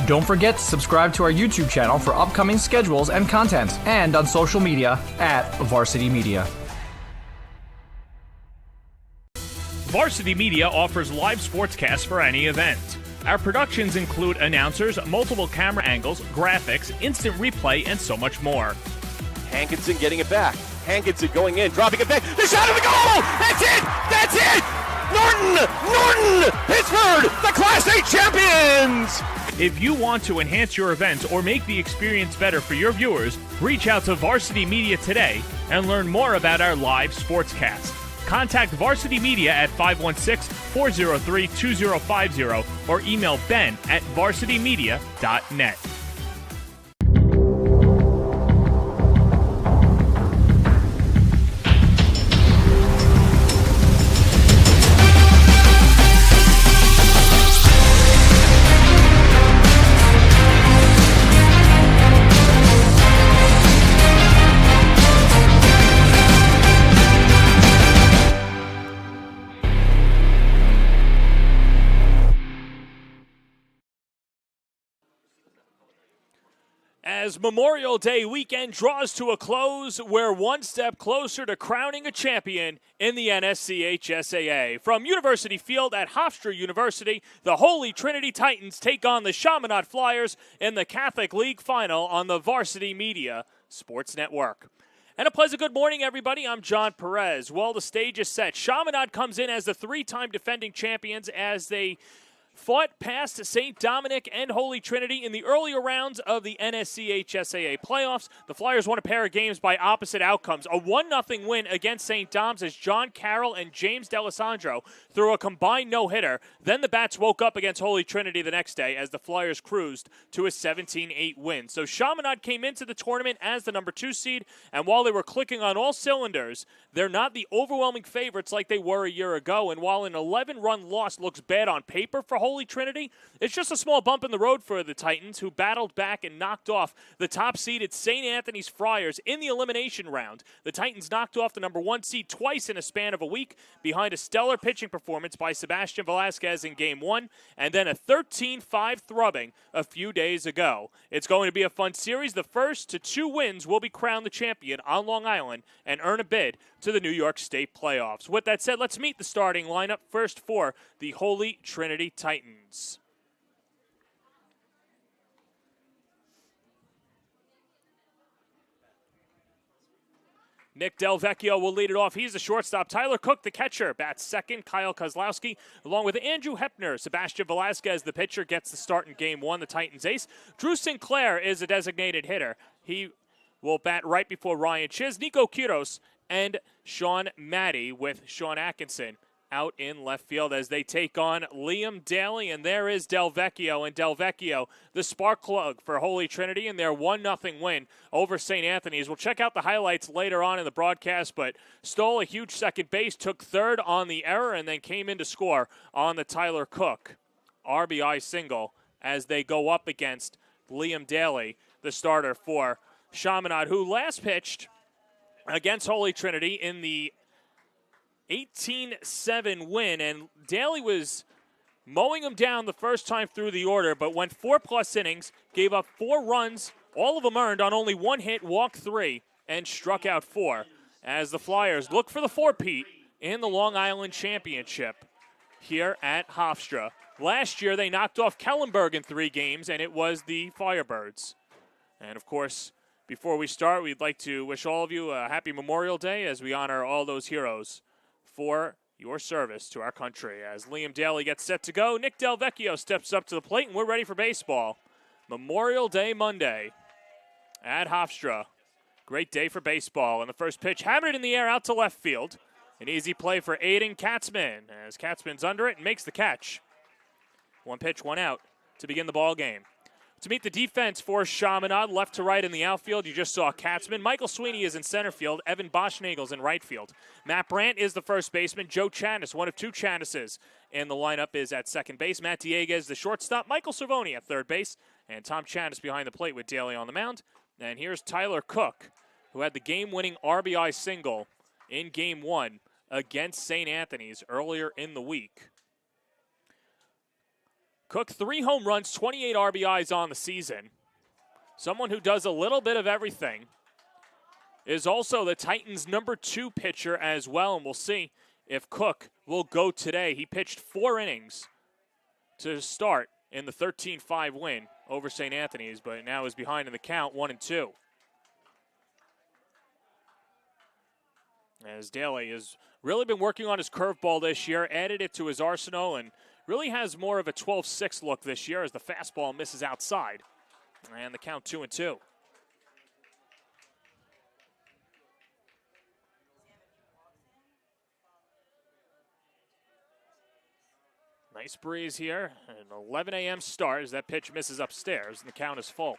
Don't forget to subscribe to our YouTube channel for upcoming schedules and content, and on social media at Varsity Media. Varsity Media offers live sportscasts for any event. Our productions include announcers, multiple camera angles, graphics, instant replay, and so much more. Hankinson getting it back. Hankinson going in, dropping it back. The shot of the goal! That's it! That's it! Norton! Pittsburgh, the Class A champions! If you want to enhance your event or make the experience better for your viewers, reach out to Varsity Media today and learn more about our live sportscast. Contact Varsity Media at 516-403-2050 or email ben@varsitymedia.net. As Memorial Day weekend draws to a close, we're one step closer to crowning a champion in the NSCHSAA. From University Field at Hofstra University, the Holy Trinity Titans take on the Chaminade Flyers in the Catholic League Final on the Varsity Media Sports Network. And a pleasant good morning, everybody. I'm John Perez. Well, the stage is set. Chaminade comes in as the three-time defending champions as they fought past St. Dominic and Holy Trinity in the earlier rounds of the NSCHSAA playoffs. The Flyers won a pair of games by opposite outcomes. A 1-0 win against St. Dom's as John Carroll and James D'Alessandro threw a combined no-hitter. Then the Bats woke up against Holy Trinity the next day as the Flyers cruised to a 17-8 win. So Chaminade came into the tournament as the number 2 seed, and while they were clicking on all cylinders, they're not the overwhelming favorites like they were a year ago. And while an 11-run loss looks bad on paper for Holy Trinity, it's just a small bump in the road for the Titans, who battled back and knocked off the top-seeded St. Anthony's Friars in the elimination round. The Titans knocked off the number 1 seed twice in a span of a week behind a stellar pitching performance by Sebastian Velasquez in Game 1 and then a 13-5 thrubbing a few days ago. It's going to be a fun series. The first to 2 wins will be crowned the champion on Long Island and earn a bid to the New York State playoffs. With that said, let's meet the starting lineup first for the Holy Trinity Titans. Nick Delvecchio will lead it off. He's the shortstop. Tyler Cook, the catcher, bats second. Kyle Kozlowski, along with Andrew Hepner. Sebastian Velasquez, the pitcher, gets the start in Game 1, the Titans ace. Drew Sinclair is a designated hitter. He will bat right before Ryan Chiz, Nico Quiros, and Sean Maddie, with Sean Atkinson out in left field as they take on Liam Daly, and there is Delvecchio. And Delvecchio, the spark plug for Holy Trinity in their 1-0 win over St. Anthony's. We'll check out the highlights later on in the broadcast, but stole a huge second base, took third on the error, and then came in to score on the Tyler Cook RBI single as they go up against Liam Daly, the starter for Chaminade, who last pitched against Holy Trinity in the 18-7 win, and Daly was mowing him down the first time through the order, but went 4+ innings, gave up 4 runs, all of them earned on only 1 hit, walked 3, and struck out 4, as the Flyers look for the 4-peat in the Long Island Championship here at Hofstra. Last year, they knocked off Kellenberg in 3 games, and it was the Firebirds. And, of course, before we start, we'd like to wish all of you a happy Memorial Day as we honor all those heroes for your service to our country. As Liam Daly gets set to go, Nick Delvecchio steps up to the plate, and we're ready for baseball. Memorial Day Monday at Hofstra. Great day for baseball. And the first pitch, hammered in the air out to left field. An easy play for Aiden Katzman, as Katzman's under it and makes the catch. 1 pitch, 1 out to begin the ball game. To meet the defense for Chaminade, left to right in the outfield, you just saw Katzman. Michael Sweeney is in center field. Evan Boschnagel's in right field. Matt Brandt is the first baseman. Joe Chanis, one of 2 Chanises in the lineup, is at second base. Matt Dieguez, the shortstop. Michael Cervoni at third base. And Tom Chanis behind the plate with Daly on the mound. And here's Tyler Cook, who had the game-winning RBI single in Game 1 against St. Anthony's earlier in the week. Cook, 3 home runs, 28 RBIs on the season. Someone who does a little bit of everything. Is also the Titans' number 2 pitcher as well, and we'll see if Cook will go today. He pitched 4 innings to start in the 13-5 win over St. Anthony's, but now is behind in the count, 1-2. As Daly has really been working on his curveball this year, added it to his arsenal, and really has more of a 12-6 look this year as the fastball misses outside. And the count 2-2. Nice breeze here. An 11 a.m. start as that pitch misses upstairs, and the count is full.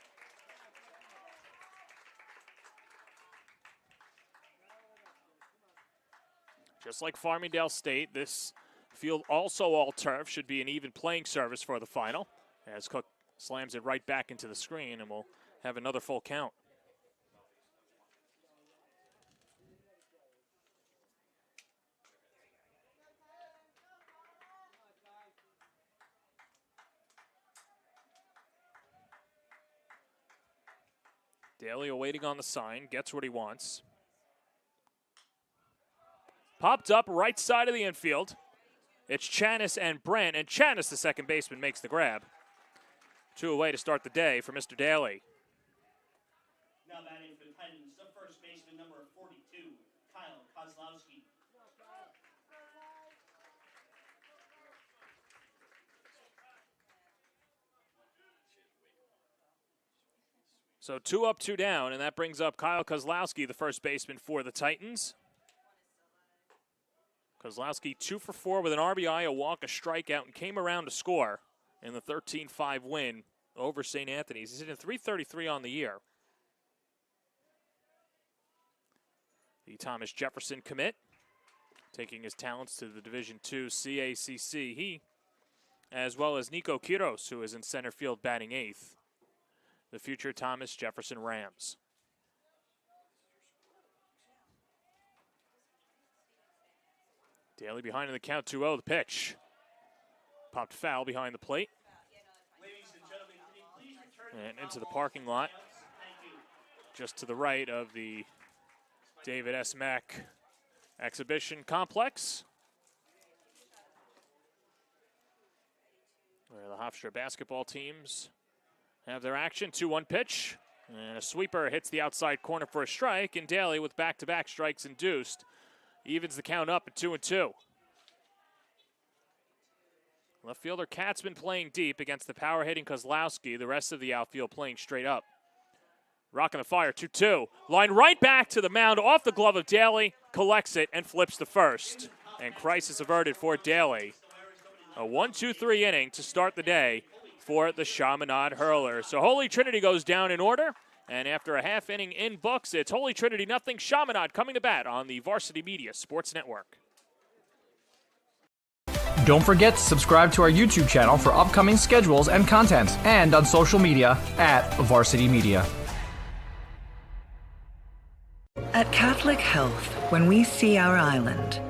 Just like Farmingdale State, this field also all turf. Should be an even playing surface for the final. As Cook slams it right back into the screen, and we'll have another full count. Daly awaiting on the sign, gets what he wants. Popped up right side of the infield. It's Chanis and Brent, and Chanis, the second baseman, makes the grab. 2 away to start the day for Mr. Daly. Now batting for the Titans, the first baseman, number 42, Kyle Kozlowski. So 2 up, 2 down, and that brings up Kyle Kozlowski, the first baseman for the Titans. Kozlowski 2 for 4 with an RBI, a walk, a strikeout, and came around to score in the 13-5 win over St. Anthony's. He's hitting .333 on the year. The Thomas Jefferson commit, taking his talents to the Division II CACC. He, as well as Nico Quiros, who is in center field batting 8th. The future Thomas Jefferson Rams. Daly behind in the count, 2-0, the pitch. Popped foul behind the plate. Ladies and gentlemen, can you please return And into the parking lot, just to the right of the David S. Mack Exhibition Complex, where the Hofstra basketball teams have their action. 2-1 pitch, and a sweeper hits the outside corner for a strike, and Daly with back-to-back strikes induced evens the count up at 2-2. Left fielder Katz been playing deep against the power-hitting Kozlowski. The rest of the outfield playing straight up. Rocking the fire, 2-2. Line right back to the mound, off the glove of Daly, collects it, and flips to first. And crisis averted for Daly. A 1-2-3 inning to start the day for the Chaminade Hurlers. So Holy Trinity goes down in order, and after a half inning in books, it's Holy Trinity nothing, Chaminade coming to bat on the Varsity Media Sports Network. Don't forget to subscribe to our YouTube channel for upcoming schedules and content, and on social media @Varsity Media. At Catholic Health, when we see our island,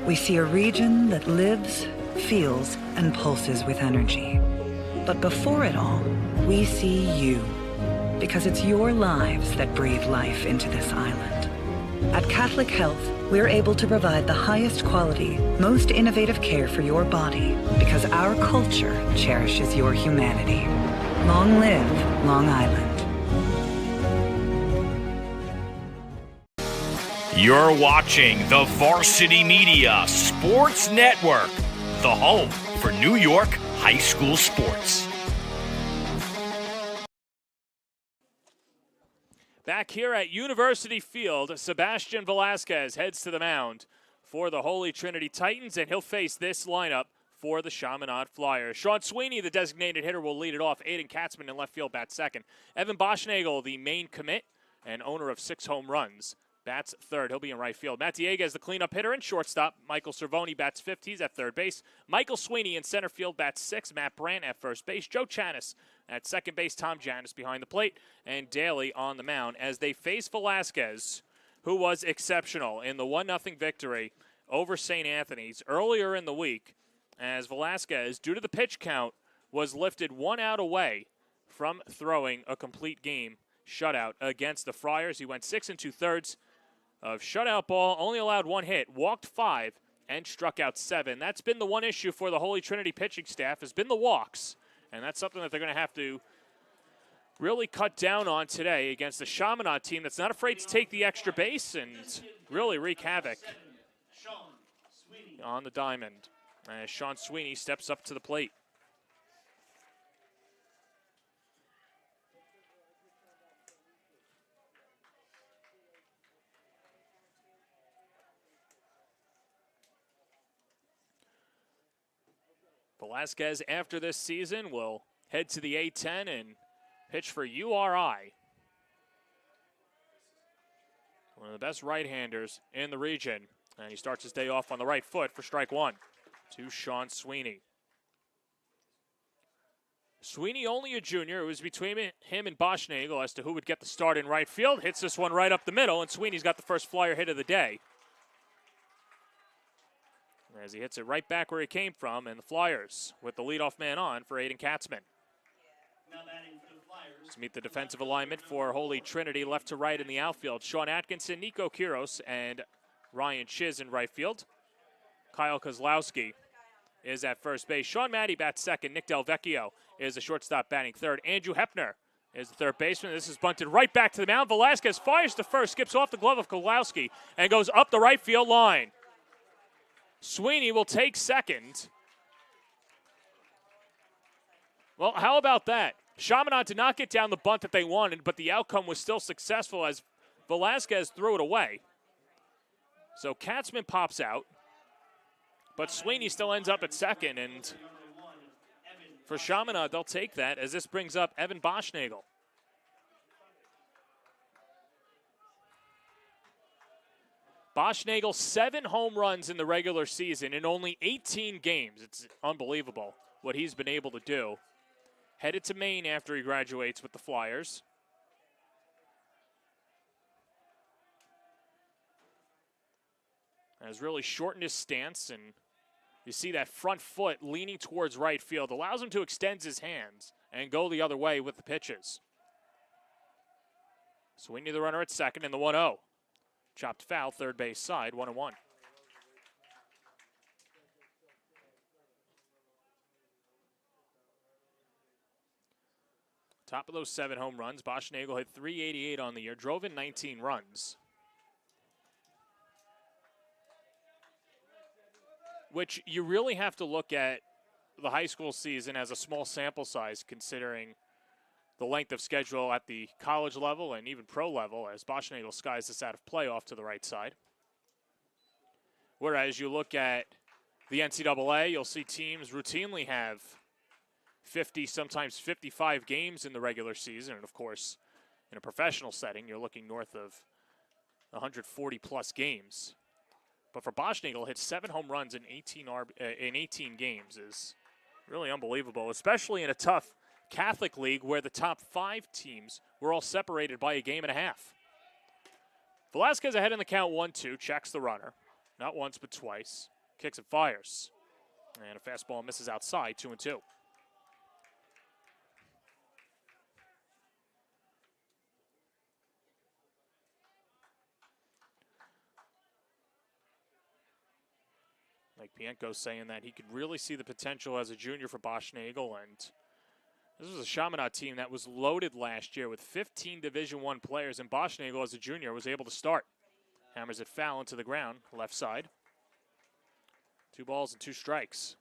we see a region that lives, feels, and pulses with energy. But before it all, we see you, because it's your lives that breathe life into this island. At Catholic Health, we're able to provide the highest quality, most innovative care for your body, because our culture cherishes your humanity. Long live Long Island. You're watching the Varsity Media Sports Network, the home for New York high school sports. Back here at University Field, Sebastian Velasquez heads to the mound for the Holy Trinity Titans, and he'll face this lineup for the Chaminade Flyers. Sean Sweeney, the designated hitter, will lead it off. Aiden Katzman in left field bats second. Evan Boschnagel, the main commit and owner of 6 home runs, bats third. He'll be in right field. Matt Dieguez, the cleanup hitter and shortstop. Michael Cervoni bats fifth. He's at third base. Michael Sweeney in center field bats sixth. Matt Brandt at first base. Joe Chanis at second base. Tom Janis behind the plate. And Daly on the mound as they face Velasquez, who was exceptional in the 1-0 victory over St. Anthony's earlier in the week, as Velasquez, due to the pitch count, was lifted 1 out away from throwing a complete game shutout against the Friars. He went 6 2/3 of shutout ball, only allowed 1 hit, walked 5, and struck out 7. That's been the one issue for the Holy Trinity pitching staff, has been the walks, and that's something that they're going to have to really cut down on today against the Chaminade team that's not afraid to take the extra base and really wreak havoc on the diamond as Sean Sweeney steps up to the plate. Velasquez, after this season, will head to the A-10 and pitch for URI. One of the best right-handers in the region. And he starts his day off on the right foot for strike 1 to Sean Sweeney. Sweeney, only a junior. It was between him and Boschnagel as to who would get the start in right field. Hits this one right up the middle, and Sweeney's got the first flyer hit of the day, as he hits it right back where he came from, and the Flyers with the leadoff man on for Aiden Katzman. Let's meet the defensive alignment for Holy Trinity, left to right in the outfield. Sean Atkinson, Nico Kiros, and Ryan Chiz in right field. Kyle Kozlowski is at first base. Sean Maddie bats second. Nick Del Vecchio is the shortstop batting third. Andrew Hepner is the third baseman. This is bunted right back to the mound. Velasquez fires to first, skips off the glove of Kozlowski, and goes up the right field line. Sweeney will take second. Well, how about that? Chaminade did not get down the bunt that they wanted, but the outcome was still successful as Velasquez threw it away. So Katzman pops out, but Sweeney still ends up at second, and for Chaminade, they'll take that as this brings up Evan Boschnagel. Boschnagel, 7 home runs in the regular season in only 18 games. It's unbelievable what he's been able to do. Headed to Maine after he graduates with the Flyers. Has really shortened his stance, and you see that front foot leaning towards right field. Allows him to extend his hands and go the other way with the pitches. Sweeney the runner at second in the 1-0. Chopped foul, third base side, 1-1. Top of those 7 home runs, Boschnagel hit .388 on the year, drove in 19 runs. Which you really have to look at the high school season as a small sample size, considering the length of schedule at the college level and even pro level, as Boschnagel skies this out of play off to the right side. Whereas you look at the NCAA, you'll see teams routinely have 50, sometimes 55 games in the regular season. And of course, in a professional setting, you're looking north of 140 plus games. But for Boschnagel, hit 7 home runs in 18 games is really unbelievable, especially in a tough Catholic league where the top 5 teams were all separated by a game and a half. Velasquez ahead in the count 1-2, checks the runner. Not once, but twice. Kicks and fires. And a fastball misses outside, 2-2. Mike Pienko saying that he could really see the potential as a junior for Boschnagel, and this was a Chaminade team that was loaded last year with 15 Division I players, and Boschnagel as a junior was able to start. Hammers it foul into the ground, left side. 2 balls and 2 strikes.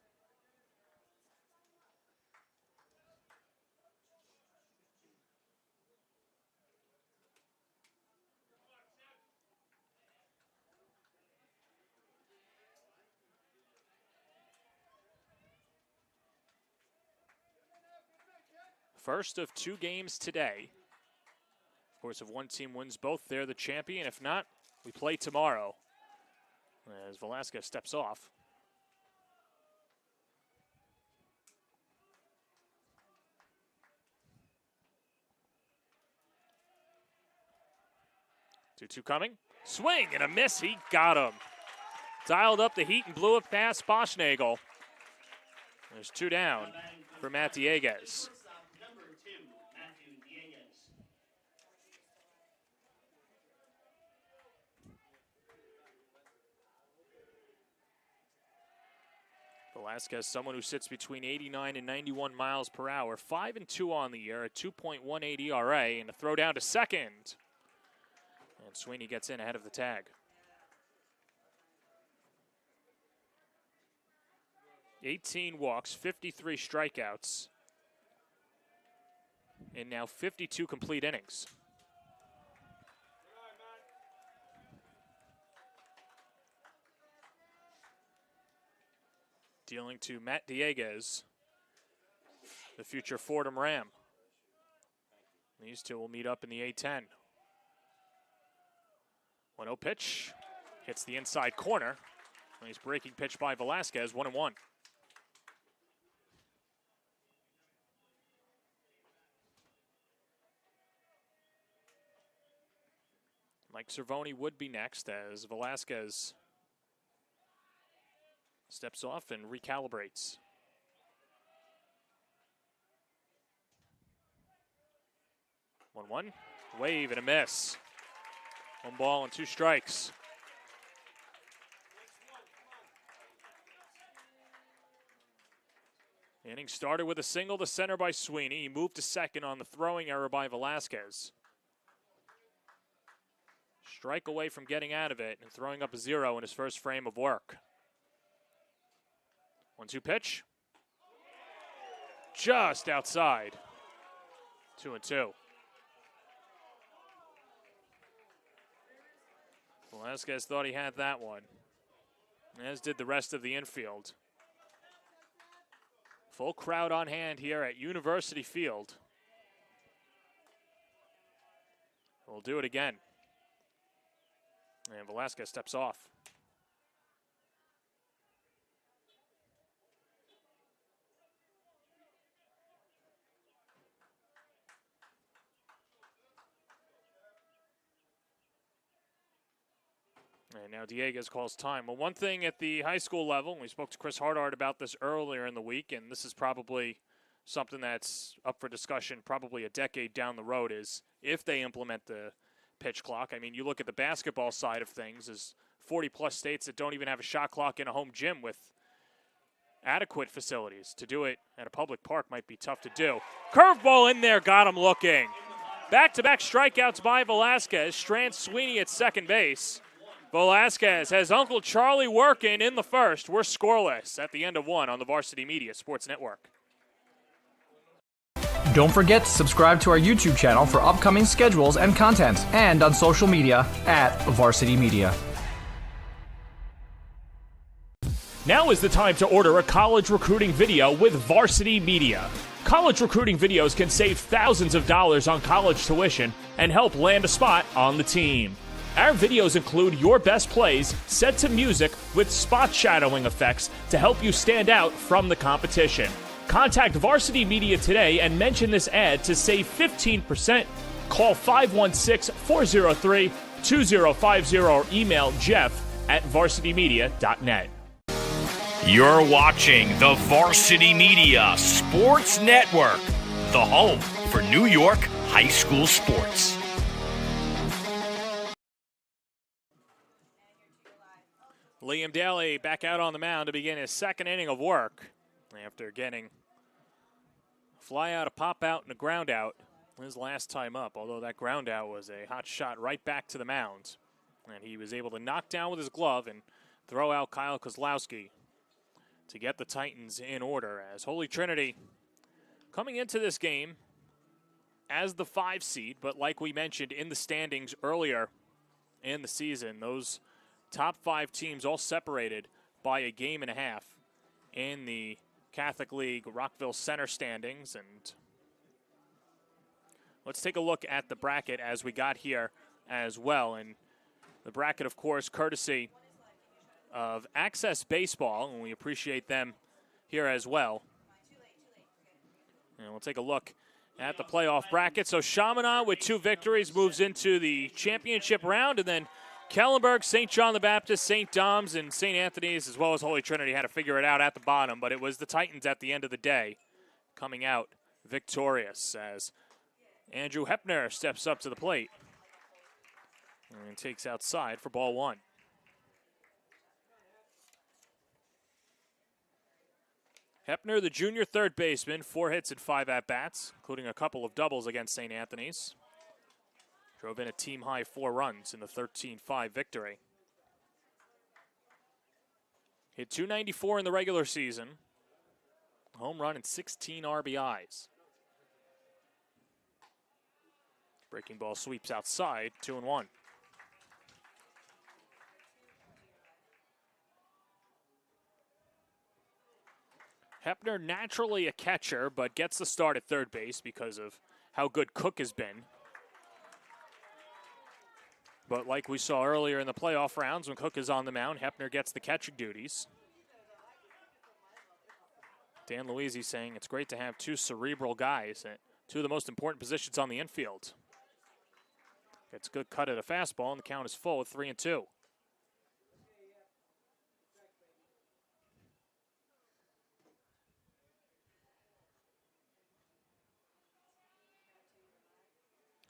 First of 2 games today. Of course, if one team wins both, they're the champion. If not, we play tomorrow. As Velasquez steps off. Two coming. Swing and a miss. He got him. Dialed up the heat and blew it past Boschnagel. There's 2 down for Matt Dieguez. Number 2, Matthew Dieguez. Velasquez, someone who sits between 89 and 91 miles per hour, 5-2 on the year, a 2.18 ERA, and a throw down to second. And Sweeney gets in ahead of the tag. 18 walks, 53 strikeouts, and now 52 complete innings. Dealing to Matt Dieguez, the future Fordham Ram. These two will meet up in the A-10. 1-0 pitch, hits the inside corner. Nice breaking pitch by Velasquez, 1-1. Mike Cervoni would be next as Velasquez steps off and recalibrates. One, wave and a miss. 1 ball and 2 strikes. The inning started with a single to center by Sweeney. He moved to second on the throwing error by Velasquez. Strike away from getting out of it and throwing up a 0 in his first frame of work. 1-2 pitch. Just outside. 2-2. Velasquez thought he had that one, as did the rest of the infield. Full crowd on hand here at University Field. We'll do it again. And Velasquez steps off. And now Dieguez calls time. Well, one thing at the high school level, and we spoke to Chris Hardart about this earlier in the week, and this is probably something that's up for discussion probably a decade down the road, is if they implement the pitch clock. I mean, you look at the basketball side of things, there's 40-plus states that don't even have a shot clock in a home gym with adequate facilities. To do it at a public park might be tough to do. Curveball in there, got him looking. Back-to-back strikeouts by Velasquez. Strand Sweeney at second base. Velasquez has Uncle Charlie working in the first. We're scoreless at the end of 1 on the Varsity Media Sports Network. Don't forget to subscribe to our YouTube channel for upcoming schedules and content, and on social media at Varsity Media. Now is the time to order a college recruiting video with Varsity Media. College recruiting videos can save thousands of dollars on college tuition and help land a spot on the team. Our videos include your best plays set to music with spot shadowing effects to help you stand out from the competition. Contact Varsity Media today and mention this ad to save 15%. Call 516-403-2050 or email jeff@varsitymedia.net. You're watching the Varsity Media Sports Network, the home for New York high school sports. Liam Daly back out on the mound to begin his second inning of work after getting a fly out, a pop out, and a ground out his last time up, although that ground out was a hot shot right back to the mound. And he was able to knock down with his glove and throw out Kyle Kozlowski to get the Titans in order, as Holy Trinity coming into this game as the 5 seed, but like we mentioned in the standings earlier in the season, those top 5 teams all separated by a game and a half in the Catholic League Rockville Center standings. And let's take a look at the bracket as we got here as well. And the bracket, of course, courtesy of Access Baseball, and we appreciate them here as well. And we'll take a look at the playoff bracket. So Chaminade with 2 victories moves into the championship round, and then Kellenberg, St. John the Baptist, St. Dom's, and St. Anthony's, as well as Holy Trinity, had to figure it out at the bottom, but it was the Titans at the end of the day coming out victorious as Andrew Hepner steps up to the plate and takes outside for ball one. Hepner, the junior third baseman, 4 hits and 5 at-bats, including a couple of doubles against St. Anthony's. Drove in a team-high 4 runs in the 13-5 victory. Hit .294 in the regular season. Home run and 16 RBIs. Breaking ball sweeps outside, 2-1. Hepner naturally a catcher, but gets the start at third base because of how good Cook has been. But like we saw earlier in the playoff rounds, when Cook is on the mound, Hepner gets the catching duties. Dan Luisi saying it's great to have 2 cerebral guys at 2 of the most important positions on the infield. Gets a good cut at a fastball, and the count is full with 3-2.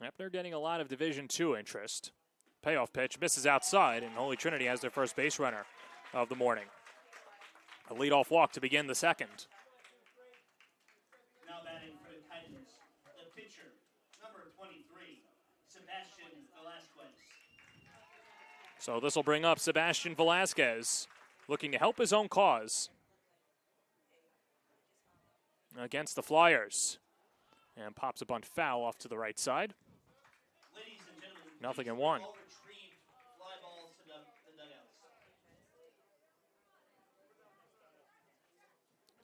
Hepner getting a lot of Division II interest. Payoff pitch misses outside, and Holy Trinity has their first base runner of the morning. A leadoff walk to begin the second. Now batting for the Titans, the pitcher, number 23, Sebastian Velasquez. So this will bring up Sebastian Velasquez, looking to help his own cause against the Flyers. And pops a bunt foul off to the right side. Ladies and gentlemen, 0-1. all retrieved fly balls to the dugouts.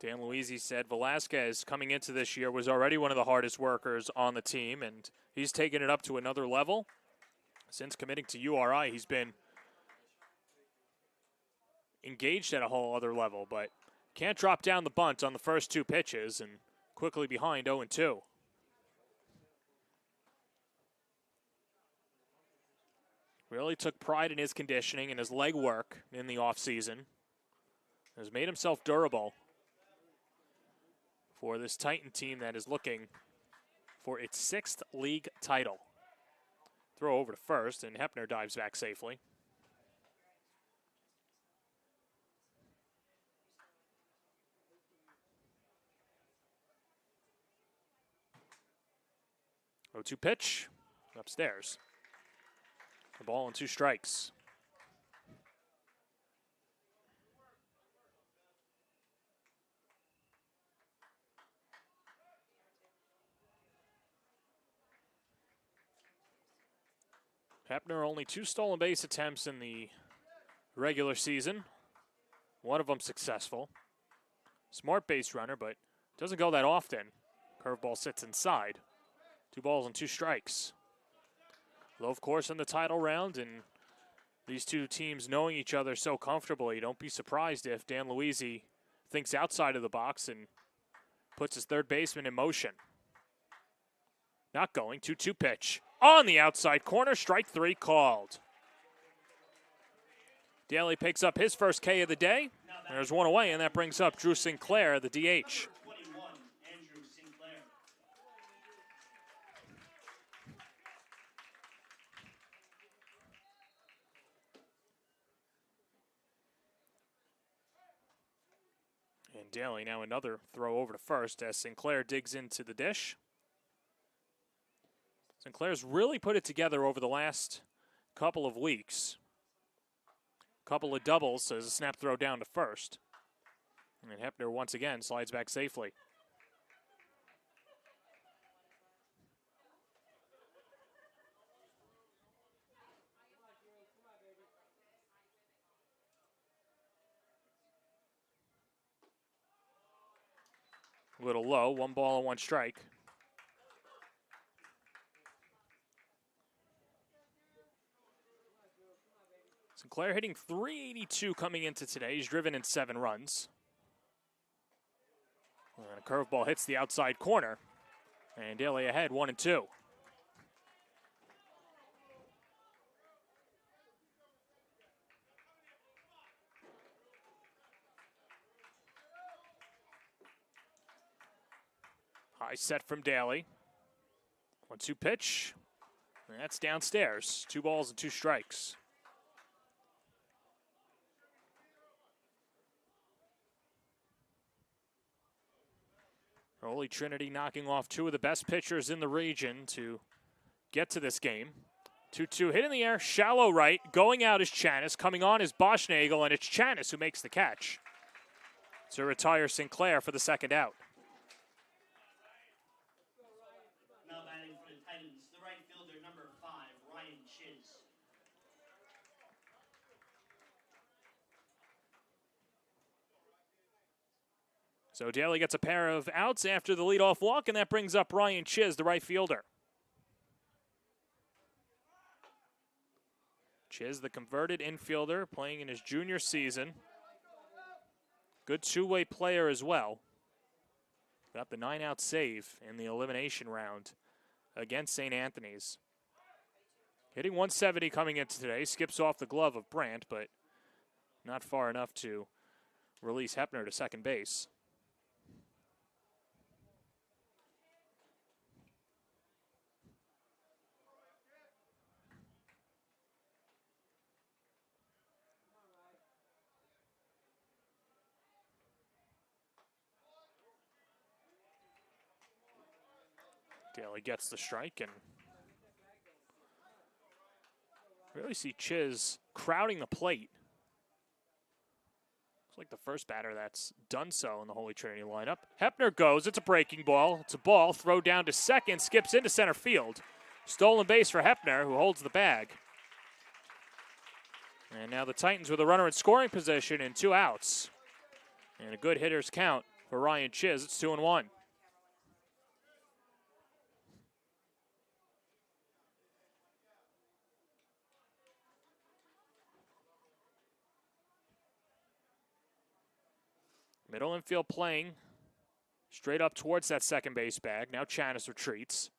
Dan Luisi said Velasquez coming into this year was already one of the hardest workers on the team, and he's taken it up to another level. Since committing to URI, he's been engaged at a whole other level, but can't drop down the bunt on the first 2 pitches and quickly behind 0-2. Really took pride in his conditioning and his leg work in the offseason. Has made himself durable for this Titan team that is looking for its 6th league title. Throw over to first, and Hepner dives back safely. Oh, 2 pitch, upstairs. The ball and 2 strikes. Hepner only 2 stolen base attempts in the regular season. One of them successful. Smart base runner, but doesn't go that often. Curveball sits inside. 2 balls and 2 strikes. Though, of course, in the title round, and these 2 teams knowing each other so comfortably, don't be surprised if Dan Luisi thinks outside of the box and puts his third baseman in motion. Not going, 2-2 pitch. On the outside corner, strike 3 called. Daly picks up his first K of the day. There's one away, and that brings up Drew Sinclair, the DH. And Daly now another throw over to first as Sinclair digs into the dish. Sinclair's really put it together over the last couple of weeks. Couple of doubles as a snap throw down to first. And then Hepner once again slides back safely. A little low, 1 ball and 1 strike. Sinclair hitting .382 coming into today. He's driven in 7 runs. And a curveball hits the outside corner. And Daly ahead, 1-2. High set from Daly. 1-2 pitch. And that's downstairs. 2 balls and 2 strikes. Holy Trinity knocking off 2 of the best pitchers in the region to get to this game. 2-2 hit in the air, shallow right. Going out is Chanis. Coming on is Boschnagel, and it's Chanis who makes the catch to retire Sinclair for the second out. Now batting for the Titans, the right fielder, number 5, Ryan Chiz. So Daly gets a pair of outs after the leadoff walk, and that brings up Ryan Chiz, the right fielder. Chiz, the converted infielder, playing in his junior season. Good two-way player as well. Got the 9-out save in the elimination round against St. Anthony's. Hitting 170 coming into today. Skips off the glove of Brandt, but not far enough to release Hepner to second base. Daly gets the strike, and really see Chiz crowding the plate. Looks like the first batter that's done so in the Holy Trinity lineup. Hepner goes. It's a breaking ball. It's a ball. Throw down to second. Skips into center field. Stolen base for Hepner, who holds the bag. And now the Titans with a runner in scoring position and 2 outs. And a good hitter's count for Ryan Chiz. It's 2-1. Middle infield playing straight up towards that second base bag. Now Chanis retreats.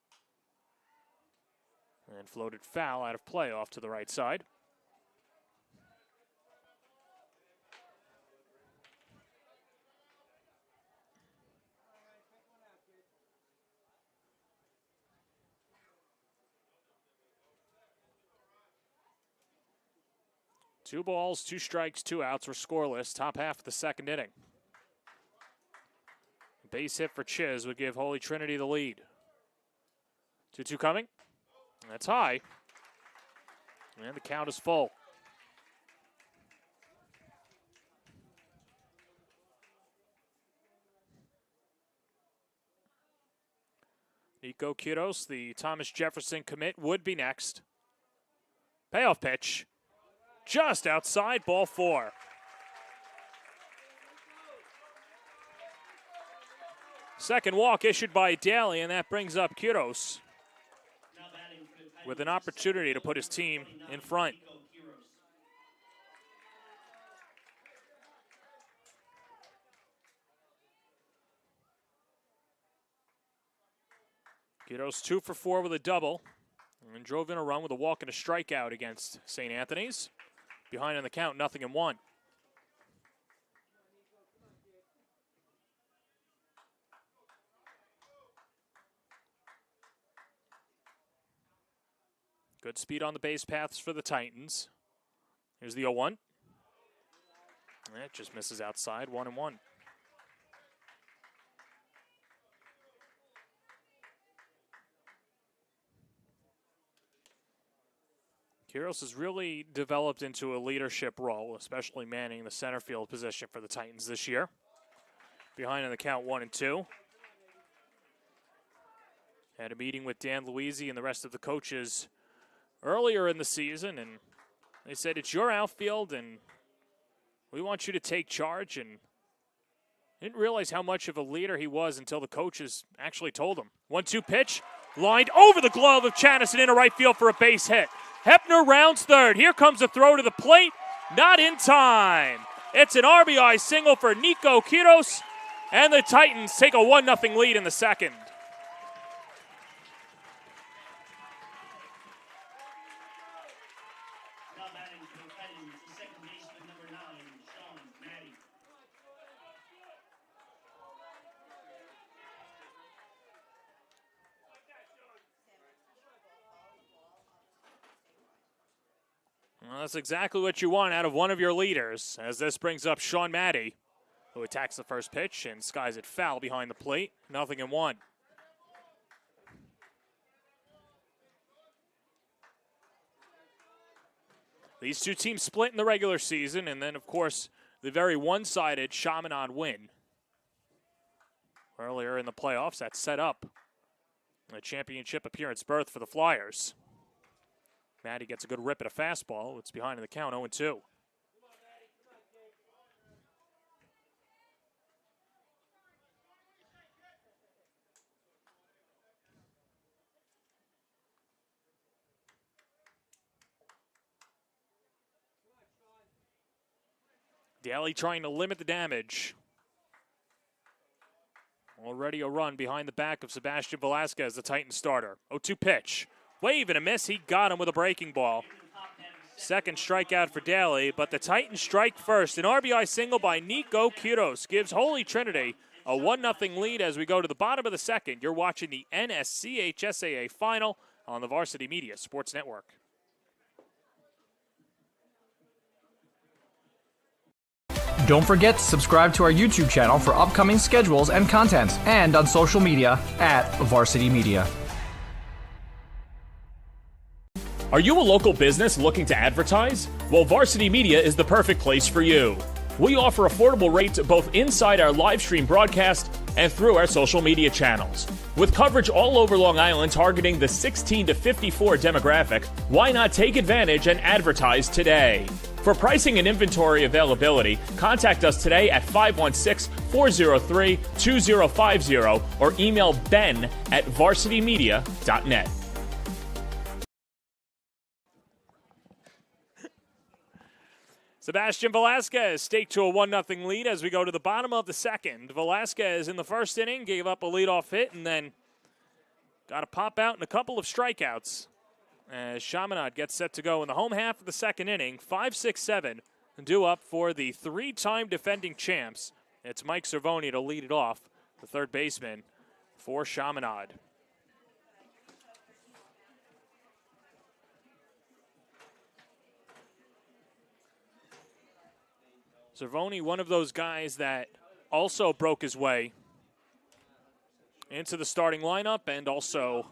And floated foul out of play off to the right side. Two balls, 2 strikes, 2 outs. We're scoreless. Top half of the second inning. Base hit for Chiz would give Holy Trinity the lead. 2-2 coming. That's high. And the count is full. Nico Quiros, the Thomas Jefferson commit, would be next. Payoff pitch. Just outside, ball 4. Second walk issued by Daly, and that brings up Quiros with an opportunity to put his team in front. Quiros 2 for 4 with a double, and drove in a run with a walk and a strikeout against St. Anthony's. Behind on the count, 0-1. Good speed on the base paths for the Titans. Here's the 0-1. It just misses outside, 1-1. Quiros has really developed into a leadership role, especially manning the center field position for the Titans this year. Behind on the count, 1-2. Had a meeting with Dan Luisi and the rest of the coaches earlier in the season, and they said, it's your outfield, and we want you to take charge. And didn't realize how much of a leader he was until the coaches actually told him. 1-2 pitch, lined over the glove of Chanis and into right field for a base hit. Hepner rounds third. Here comes a throw to the plate. Not in time. It's an RBI single for Nico Quiros, and the Titans take a 1-0 lead in the second. Now batting for the Titans, the second baseman, number 9, Chaminade. Well, that's exactly what you want out of one of your leaders, as this brings up Chaminade, who attacks the first pitch and skies it foul behind the plate. 0-1. These two teams split in the regular season, and then, of course, the very one-sided Chaminade win earlier in the playoffs that set up a championship appearance berth for the Flyers. Maddie gets a good rip at a fastball. It's behind in the count, 0-2. Daly trying to limit the damage. Already a run behind the back of Sebastian Velasquez, the Titan starter. 0-2 pitch. Wave and a miss. He got him with a breaking ball. Second strikeout for Daly, but the Titans strike first. An RBI single by Nico Quiros gives Holy Trinity a 1-0 lead as we go to the bottom of the second. You're watching the NSCHSAA final on the Varsity Media Sports Network. Don't forget to subscribe to our YouTube channel for upcoming schedules and content, and on social media at Varsity Media. Are you a local business looking to advertise? Well, Varsity Media is the perfect place for you. We offer affordable rates both inside our live stream broadcast and through our social media channels. With coverage all over Long Island targeting the 16 to 54 demographic, why not take advantage and advertise today? For pricing and inventory availability, contact us today at 516-403-2050 or email ben@varsitymedia.net. Sebastian Velasquez staked to a 1-0 lead as we go to the bottom of the second. Velasquez in the first inning gave up a leadoff hit and then got a pop out and a couple of strikeouts. As Chaminade gets set to go in the home half of the second inning, 5-6-7 due up for the three-time defending champs. It's Mike Cervoni to lead it off, the third baseman for Chaminade. Cervoni, one of those guys that also broke his way into the starting lineup and also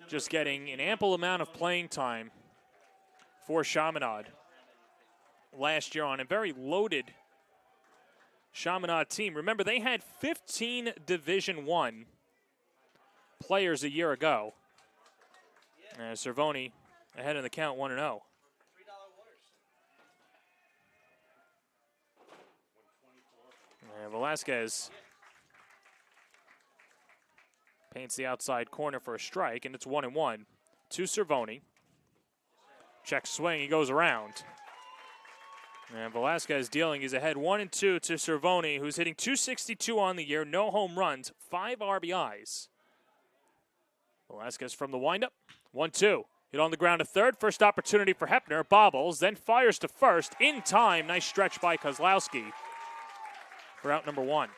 just getting an ample amount of playing time for Chaminade last year on a very loaded Chaminade team. Remember, they had 15 Division I players a year ago. Cervoni ahead in the count, 1-0. And Velasquez paints the outside corner for a strike, and it's 1-1 to Cervoni. Check swing, he goes around. And Velasquez dealing is ahead 1-2 to Cervoni, who's hitting .262 on the year, no home runs, 5 RBIs. Velasquez from the windup, 1-2. Hit on the ground to third, first opportunity for Hepner, bobbles, then fires to first, in time, nice stretch by Kozlowski for out number 1.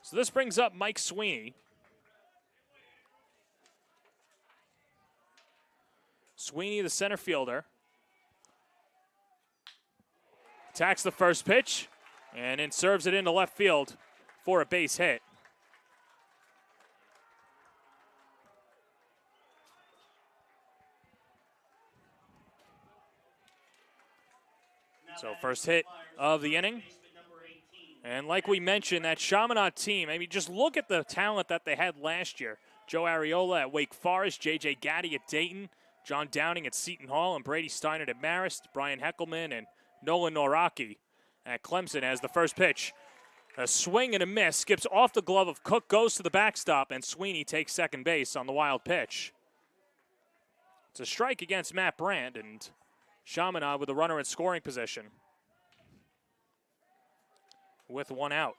So this brings up Mike Sweeney. Sweeney, the center fielder, attacks the first pitch and then serves it into left field for a base hit. So first hit of the inning. And like we mentioned, that Chaminade team, I mean, just look at the talent that they had last year. Joe Ariola at Wake Forest, J.J. Gaddy at Dayton, John Downing at Seton Hall, and Brady Steinert at Marist, Brian Heckelman and Nolan Noraki at Clemson as the first pitch. A swing and a miss, skips off the glove of Cook, goes to the backstop, and Sweeney takes second base on the wild pitch. It's a strike against Matt Brandt, and Chaminade with a runner in scoring position with 1 out.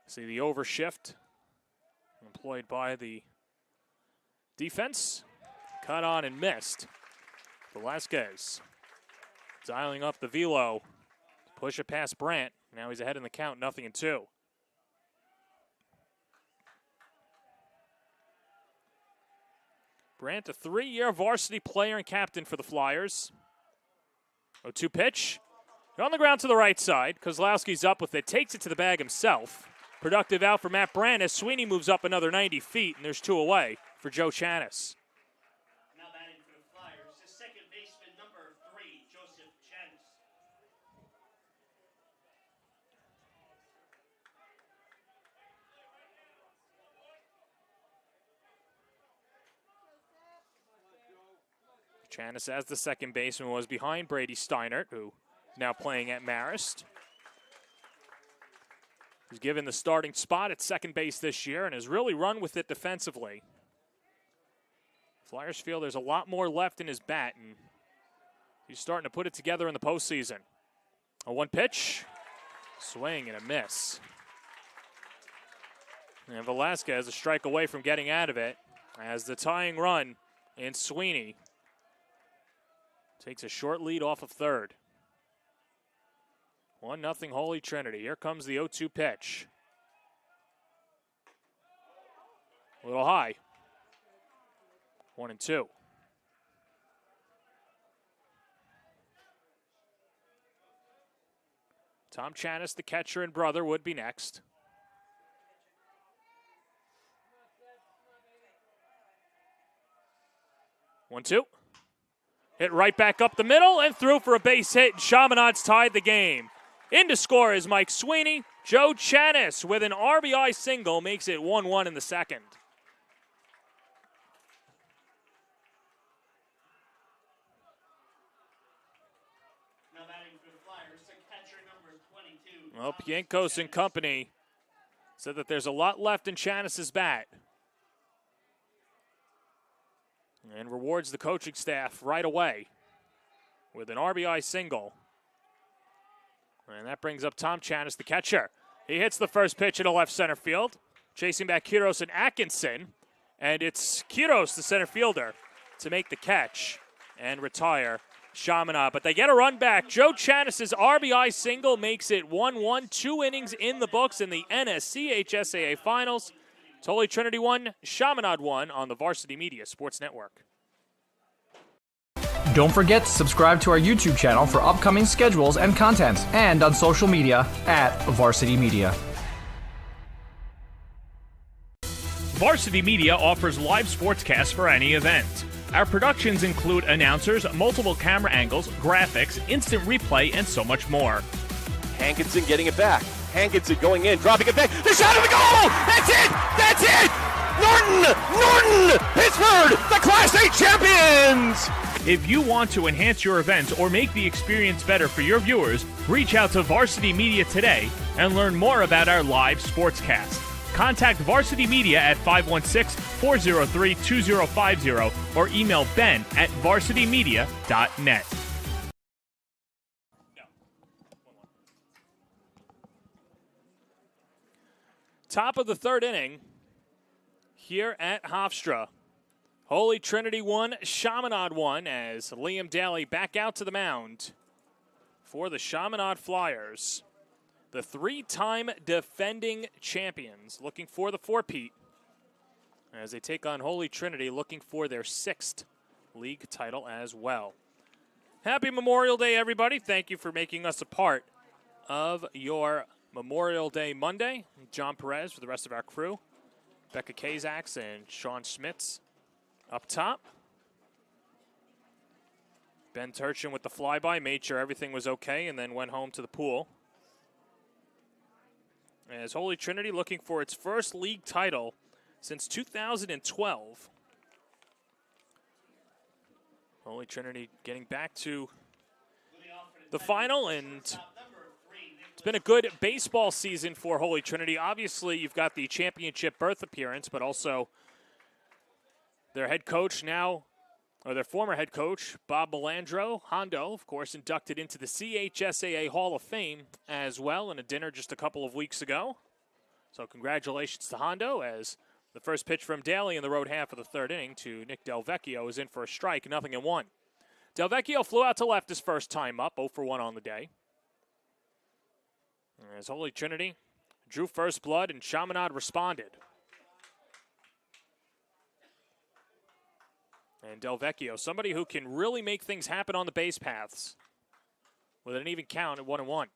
See the overshift employed by the Defense cut on and missed. Velasquez dialing up the velo. Push it past Brandt. Now he's ahead in the count, 0-2. Brandt, a 3-year varsity player and captain for the Flyers. 0-2 pitch. On the ground to the right side. Kozlowski's up with it. Takes it to the bag himself. Productive out for Matt Brandt as Sweeney moves up another 90 feet, and there's 2 away for Joe Chanis. Now batting for the Flyers, the second baseman, number 3, Joseph Chanis. Chanis, as the second baseman, was behind Brady Steinert, who is now playing at Marist. He's given the starting spot at second base this year and has really run with it defensively. Flyers feel there's a lot more left in his bat, and he's starting to put it together in the postseason. A 1 pitch, swing and a miss. And Velasquez a strike away from getting out of it as the tying run in Sweeney takes a short lead off of third. 1-0 Holy Trinity. Here comes the 0-2 pitch. A little high. 1-2. Tom Chanis, the catcher and brother, would be next. One-two. Hit right back up the middle and through for a base hit. Chaminade's tied the game. In to score is Mike Sweeney. Joe Chanis with an RBI single makes it 1-1 in the second. Now batting for the Flyers, the catcher, number 22. Well, Pienkos and company said that there's a lot left in Chanis's bat. And rewards the coaching staff right away with an RBI single. And that brings up Tom Chanis, the catcher. He hits the first pitch into left center field, chasing back Quiros and Atkinson. And it's Quiros, the center fielder, to make the catch and retire Chaminade. But they get a run back. Joe Chanis' RBI single makes it 1-1. 2 innings in the books in the NSCHSAA Finals. It's Holy Trinity 1, Chaminade 1 on the Varsity Media Sports Network. Don't forget to subscribe to our YouTube channel for upcoming schedules and content, and on social media @Varsity Media. Varsity Media offers live sportscasts for any event. Our productions include announcers, multiple camera angles, graphics, instant replay, and so much more. Hankinson getting it back. Hankinson going in, dropping it back. The shot of the goal! That's it! That's it! Norton! Pittsburgh, the Class A champions! If you want to enhance your events or make the experience better for your viewers, reach out to Varsity Media today and learn more about our live sportscast. Contact Varsity Media at 516-403-2050 or email ben@varsitymedia.net. Top of the third inning here at Hofstra. Holy Trinity 1, Chaminade 1 as Liam Daly back out to the mound for the Chaminade Flyers. The 3-time defending champions looking for the four-peat as they take on Holy Trinity looking for their 6th league title as well. Happy Memorial Day, everybody. Thank you for making us a part of your Memorial Day Monday. John Perez for the rest of our crew. Becca Kazaks and Sean Schmitz up top. Ben Turchin with the flyby, made sure everything was okay, and then went home to the pool. As Holy Trinity looking for its first league title since 2012. Holy Trinity getting back to the final, and it's been a good baseball season for Holy Trinity. Obviously, you've got the championship berth appearance, but also their head coach now, or their former head coach, Bob Melandro, Hondo, of course, inducted into the CHSAA Hall of Fame as well in a dinner just a couple of weeks ago. So congratulations to Hondo as The first pitch from Daly in the road half of the third inning to Nick Delvecchio is in for a strike, 0-1. Delvecchio flew out to left his first time up, 0 for 1 on the day. As Holy Trinity drew first blood and Chaminade responded. And Delvecchio, somebody who can really make things happen on the base paths with an even count at 1-1.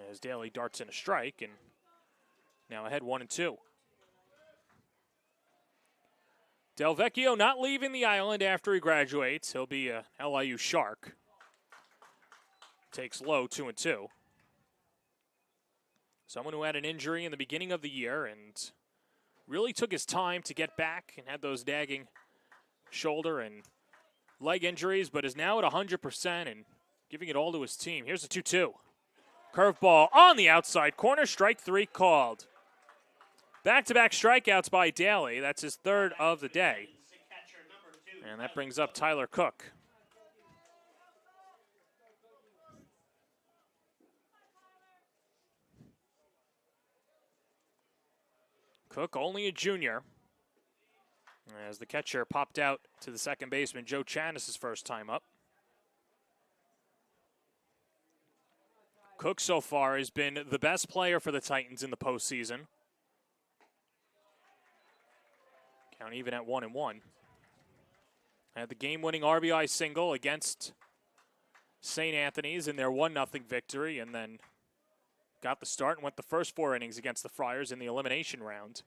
As Daly darts in a strike and now ahead 1-2. Delvecchio not leaving the island after he graduates. He'll be a LIU Shark. Takes low 2-2. Someone who had an injury in the beginning of the year and really took his time to get back and had those nagging shoulder and leg injuries, but is now at 100% and giving it all to his team. Here's a 2-2. Curveball on the outside corner, strike 3 called. Back-to-back strikeouts by Daly. That's his third of the day. And that brings up Tyler Cook. Cook, only a junior, as the catcher popped out to the second baseman, Joe Chanis' first time up. Cook so far has been the best player for the Titans in the postseason. Count even at 1-1. Had the game-winning RBI single against St. Anthony's in their 1-0 victory, and then got the start and went the first 4 innings against the Friars in the elimination round.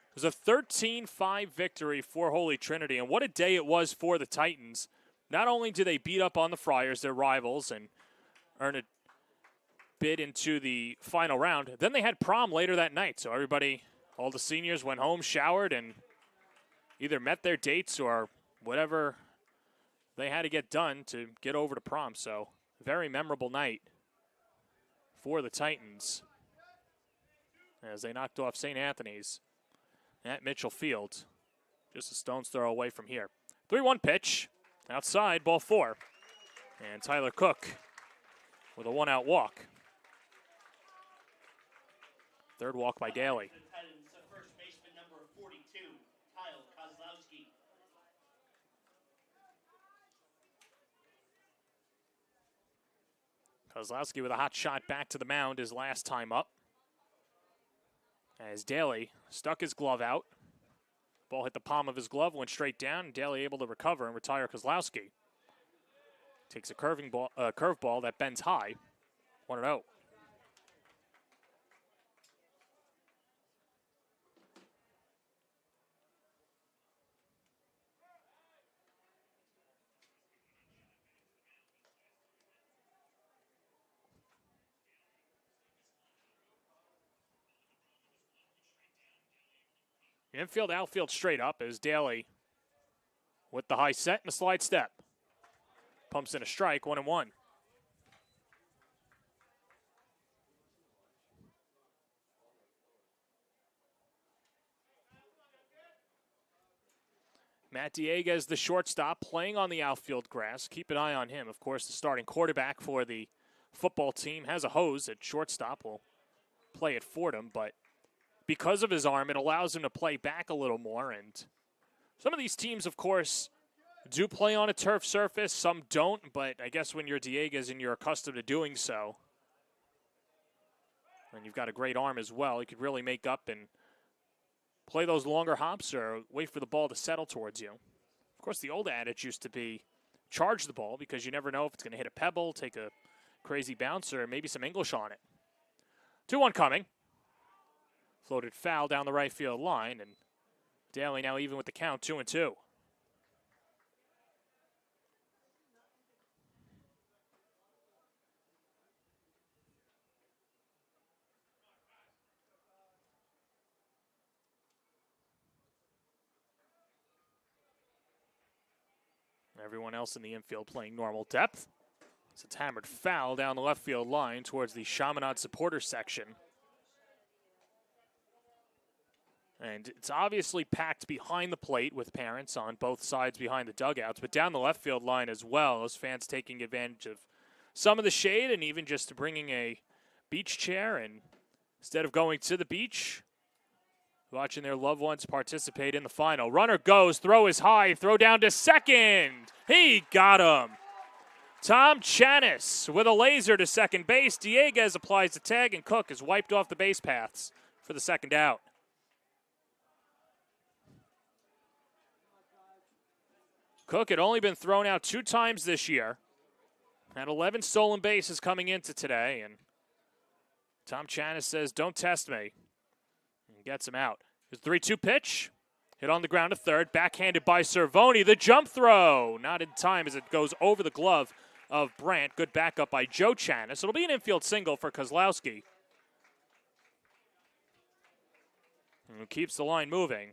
It was a 13-5 victory for Holy Trinity, and what a day it was for the Titans. Not only did they beat up on the Friars, their rivals, and earn a bid into the final round, then they had prom later that night. So everybody, all the seniors went home, showered, and either met their dates or whatever they had to get done to get over to prom. So very memorable night for the Titans as they knocked off St. Anthony's at Mitchell Field. Just a stone's throw away from here. 3-1 pitch. Outside, ball 4. And Tyler Cook with a 1-out walk. Third walk by Daly. First baseman number 42, Kyle Kozlowski. Kozlowski with a hot shot back to the mound his last time up. As Daly stuck his glove out. Ball hit the palm of his glove, went straight down, and Daly able to recover and retire Kozlowski. Takes a curveball that bends high. 1-0. Infield, outfield straight up as Daly with the high set and the slide step. Pumps in a strike, 1-1. Matt Dieguez, the shortstop, playing on the outfield grass. Keep an eye on him. Of course, the starting quarterback for the football team has a hose at shortstop. Will play at Fordham, but because of his arm, it allows him to play back a little more. And some of these teams, of course, do play on a turf surface. Some don't, but I guess when you're Dieguez and you're accustomed to doing so, and you've got a great arm as well, you could really make up and play those longer hops or wait for the ball to settle towards you. Of course, the old adage used to be charge the ball because you never know if it's going to hit a pebble, take a crazy bounce, or maybe some English on it. 2-1 coming. Floated foul down the right field line, and Daly now even with the count, 2-2. Everyone else in the infield playing normal depth. So it's hammered foul down the left field line towards the Chaminade supporter section. And it's obviously packed behind the plate with parents on both sides behind the dugouts, but down the left field line as well, those fans taking advantage of some of the shade and even just bringing a beach chair and instead of going to the beach, watching their loved ones participate in the final. Runner goes, throw is high, throw down to second. He got him. Tom Chanis with a laser to second base. Dieguez applies the tag, and Cook is wiped off the base paths for the second out. Cook had only been thrown out 2 times this year. Had 11 stolen bases coming into today, and Tom Chanis says, don't test me, and gets him out. His 3-2 pitch, hit on the ground to third, backhanded by Cervoni. The jump throw, not in time as it goes over the glove of Brandt. Good backup by Joe Chanis. It'll be an infield single for Kozlowski, who keeps the line moving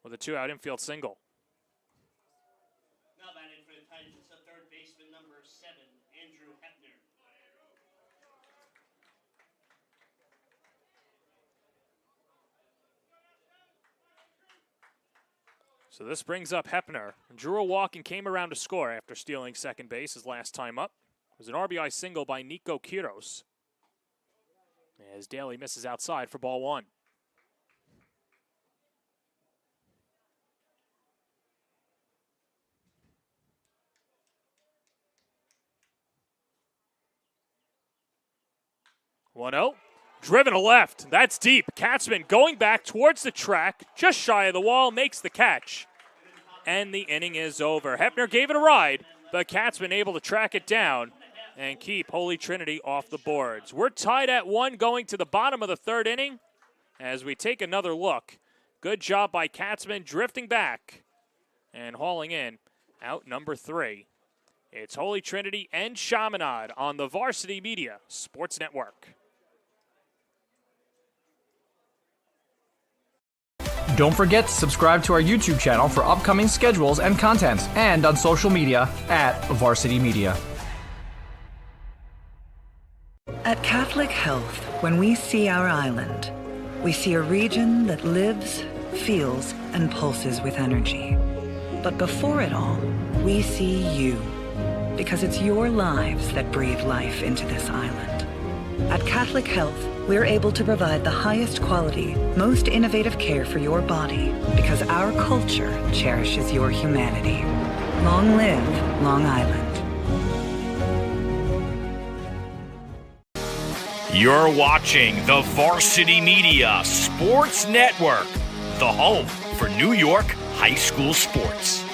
with a 2-out infield single. Now batting for the Titans, the third baseman, number 7, Andrew Hepner. So this brings up Hepner. Drew a walk and came around to score after stealing second base his last time up. It was an RBI single by Nico Quiros, as Daly misses outside for ball 1. One-0. Driven to left. That's deep. Katzman going back towards the track, just shy of the wall, makes the catch. And the inning is over. Hepner gave it a ride, but Katzman able to track it down and keep Holy Trinity off the boards. We're tied at 1 going to the bottom of the 3rd inning as we take another look. Good job by Katzman drifting back and hauling in out number 3. It's Holy Trinity and Chaminade on the Varsity Media Sports Network. Don't forget to subscribe to our YouTube channel for upcoming schedules and content, and on social media at Varsity Media. At Catholic Health, when we see our island, we see a region that lives, feels, and pulses with energy. But before it all, we see you, because it's your lives that breathe life into this island. At Catholic Health, we're able to provide the highest quality, most innovative care for your body because our culture cherishes your humanity. Long live Long Island. You're watching the Varsity Media Sports Network, the home for New York high school sports.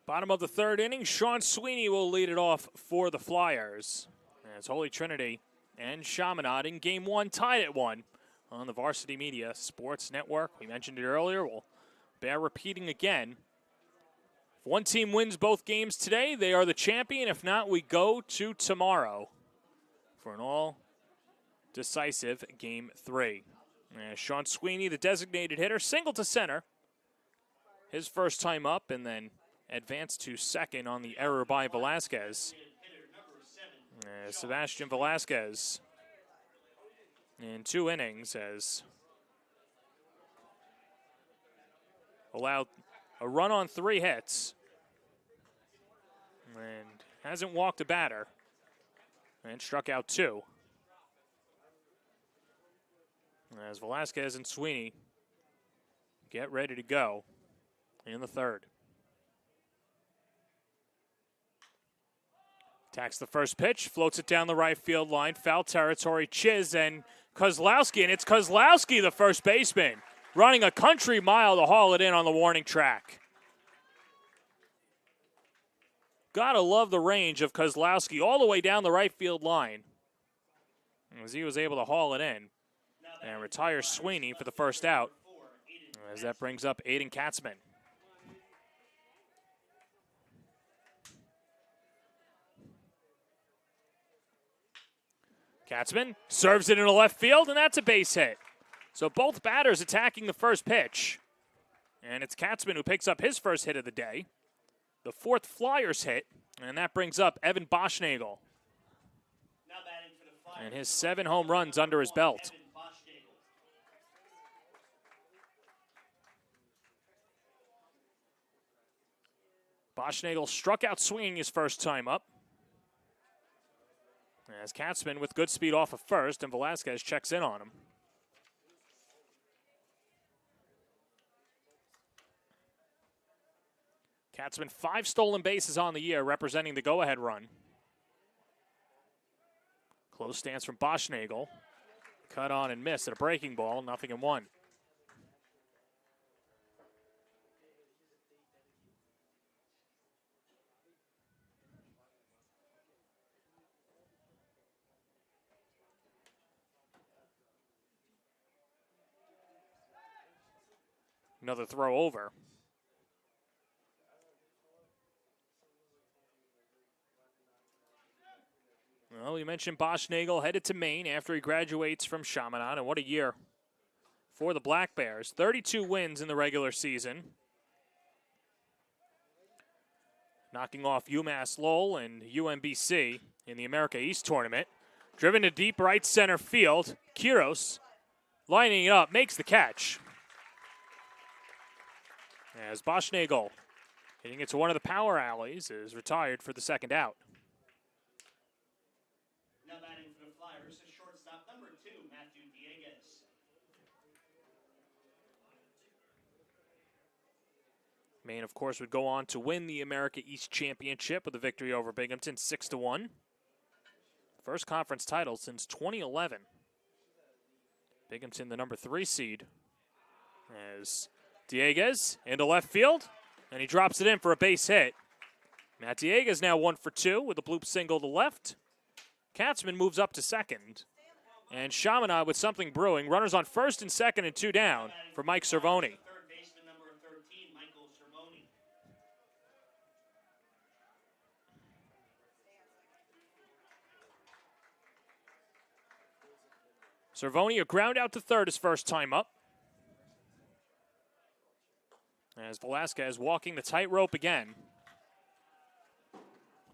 Bottom of the 3rd inning, Sean Sweeney will lead it off for the Flyers. As Holy Trinity and Chaminade in Game 1 tied at 1 on the Varsity Media Sports Network. We mentioned it earlier. We'll bear repeating again. If one team wins both games today, they are the champion. If not, we go to tomorrow for an all-decisive Game 3. Sean Sweeney, the designated hitter, single to center. His first time up, and then advanced to second on the error by Velasquez. Sebastian Velasquez in 2 innings has allowed a run on 3 hits and hasn't walked a batter and struck out 2. As Velasquez and Sweeney get ready to go in the 3rd. Attacks the first pitch, floats it down the right field line, foul territory, Chiz and Kozlowski, and it's Kozlowski, the first baseman, running a country mile to haul it in on the warning track. Gotta love the range of Kozlowski all the way down the right field line as he was able to haul it in and retire Sweeney for the first out, as that brings up Aiden Katzman. Katzman serves it into left field, and that's a base hit. So both batters attacking the first pitch. And it's Katzman who picks up his first hit of the day. The 4th Flyers hit, and that brings up Evan Boschnagel. And his 7 home runs under his belt. Boschnagel struck out swinging his first time up. As Katzman with good speed off of first, and Velasquez checks in on him. Katzman 5 stolen bases on the year, representing the go-ahead run. Close stance from Boschnagel. Cut on and miss at a breaking ball, 0-1. Another throw over. Well, we mentioned Boschnagel headed to Maine after he graduates from Chaminade, and what a year for the Black Bears. 32 wins in the regular season, knocking off UMass Lowell and UMBC in the America East tournament. Driven to deep right center field. Quiros lining it up, makes the catch. As Boschnagel, hitting it to one of the power alleys, is retired for the second out. Now batting for the Flyers is shortstop number 2, Matthew Dieguez. Maine, of course, would go on to win the America East Championship with a victory over Binghamton 6-1. First conference title since 2011. Binghamton, the number 3 seed. As Dieguez into left field, and he drops it in for a base hit. Matt Dieguez now 1 for 2 with a bloop single to left. Katzman moves up to second. And Chaminade with something brewing. Runners on first and second and 2 down for Mike Cervoni. Third baseman number 13, Michael Cervoni. Cervoni a ground out to third his first time up. As Velasquez walking the tightrope again.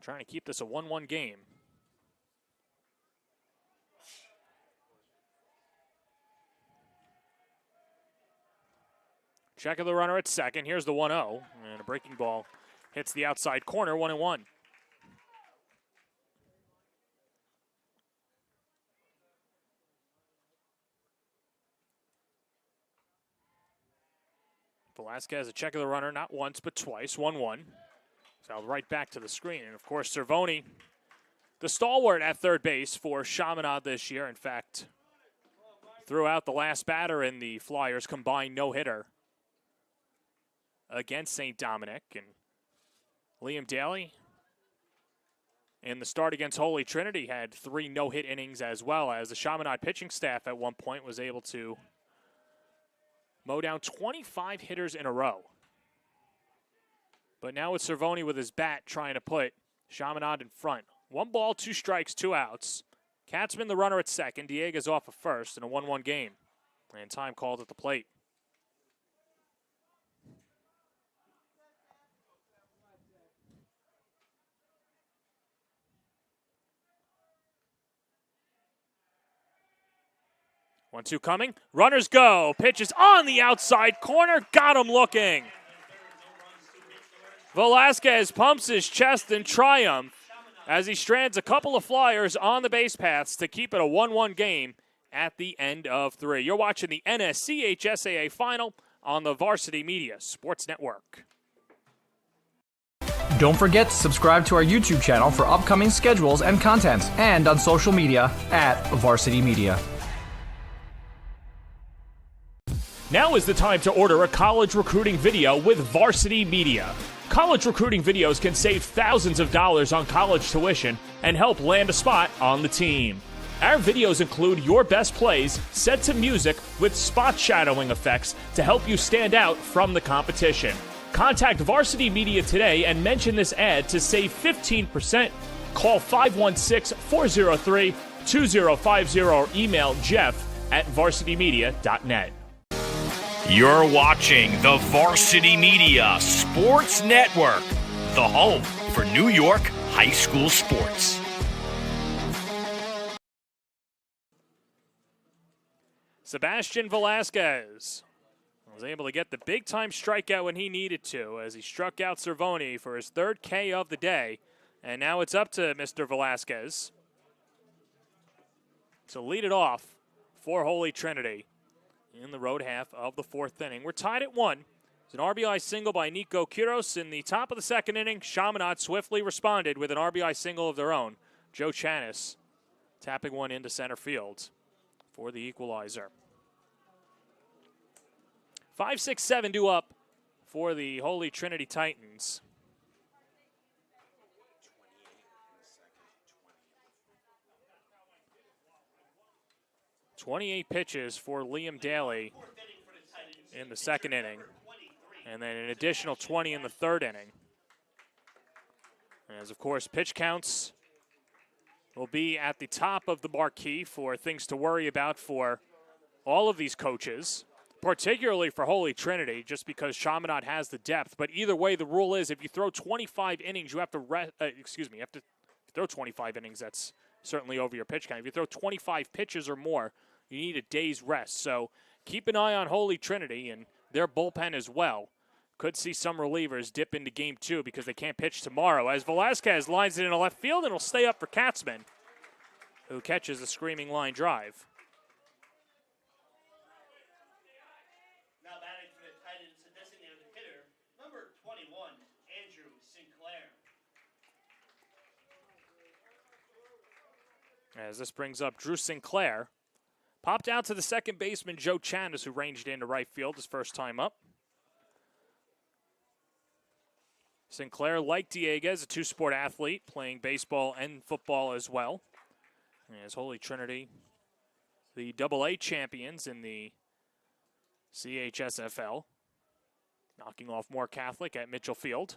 Trying to keep this a 1-1 game. Check of the runner at second. Here's the 1-0. And a breaking ball hits the outside corner, 1-1. Velasquez a check of the runner, not once but twice, 1-1. Fouled right back to the screen. And of course, Cervoni, the stalwart at third base for Chaminade this year. In fact, threw out the last batter in the Flyers' combined no-hitter against St. Dominic. And Liam Daly in the start against Holy Trinity had 3 no-hit innings, as well as the Chaminade pitching staff at one point was able to mow down 25 hitters in a row. But now it's Cervoni with his bat trying to put Chaminade in front. 1 ball, 2 strikes, 2 outs. Katzman the runner at second. Dieguez off of first in a 1-1 game. And time called at the plate. One, two coming. Runners go. Pitches on the outside corner. Got him looking. Velasquez pumps his chest in triumph as he strands a couple of Flyers on the base paths to keep it a 1-1 game at the end of 3. You're watching the NSCHSAA final on the Varsity Media Sports Network. Don't forget to subscribe to our YouTube channel for upcoming schedules and content, and on social media at Varsity Media. Now is the time to order a college recruiting video with Varsity Media. College recruiting videos can save thousands of dollars on college tuition and help land a spot on the team. Our videos include your best plays set to music with spot shadowing effects to help you stand out from the competition. Contact Varsity Media today and mention this ad to save 15%. Call 516-403-2050 or email jeff@varsitymedia.net. You're watching the Varsity Media Sports Network, the home for New York high school sports. Sebastian Velasquez was able to get the big-time strikeout when he needed to as he struck out Cervoni for his 3rd K of the day. And now it's up to Mr. Velasquez. to lead it off for Holy Trinity in the road half of the fourth inning. We're tied at 1. It's an RBI single by Nico Quiros in the top of the second inning. Chaminade swiftly responded with an RBI single of their own. Joe Chanis tapping one into center field for the equalizer. 5-6-7 due up for the Holy Trinity Titans. "28 pitches for Liam Daly in the second inning, and then an additional 20 in the third inning. As, of course, pitch counts will be at the top of the marquee for things to worry about for all of these coaches, particularly for Holy Trinity, just because Chaminade has the depth. But either way, the rule is if you throw 25 innings, you have to you have to throw 25 innings. That's certainly over your pitch count. If you throw 25 pitches or more, you need a day's rest. So keep an eye on Holy Trinity and their bullpen as well. Could see some relievers dip into game 2 because they can't pitch tomorrow. As Velasquez lines it into left field, and it'll stay up for Katzman, who catches a screaming line drive. Now batting for the Titans, the designated hitter, number 21, Andrew Sinclair. As this brings up Drew Sinclair. Popped out to the second baseman, Joe Chanis, who ranged into right field his first time up. Sinclair, like Dieguez, a two-sport athlete, playing baseball and football as well. As Holy Trinity, the AA champions in the CHSFL, knocking off Moore Catholic at Mitchell Field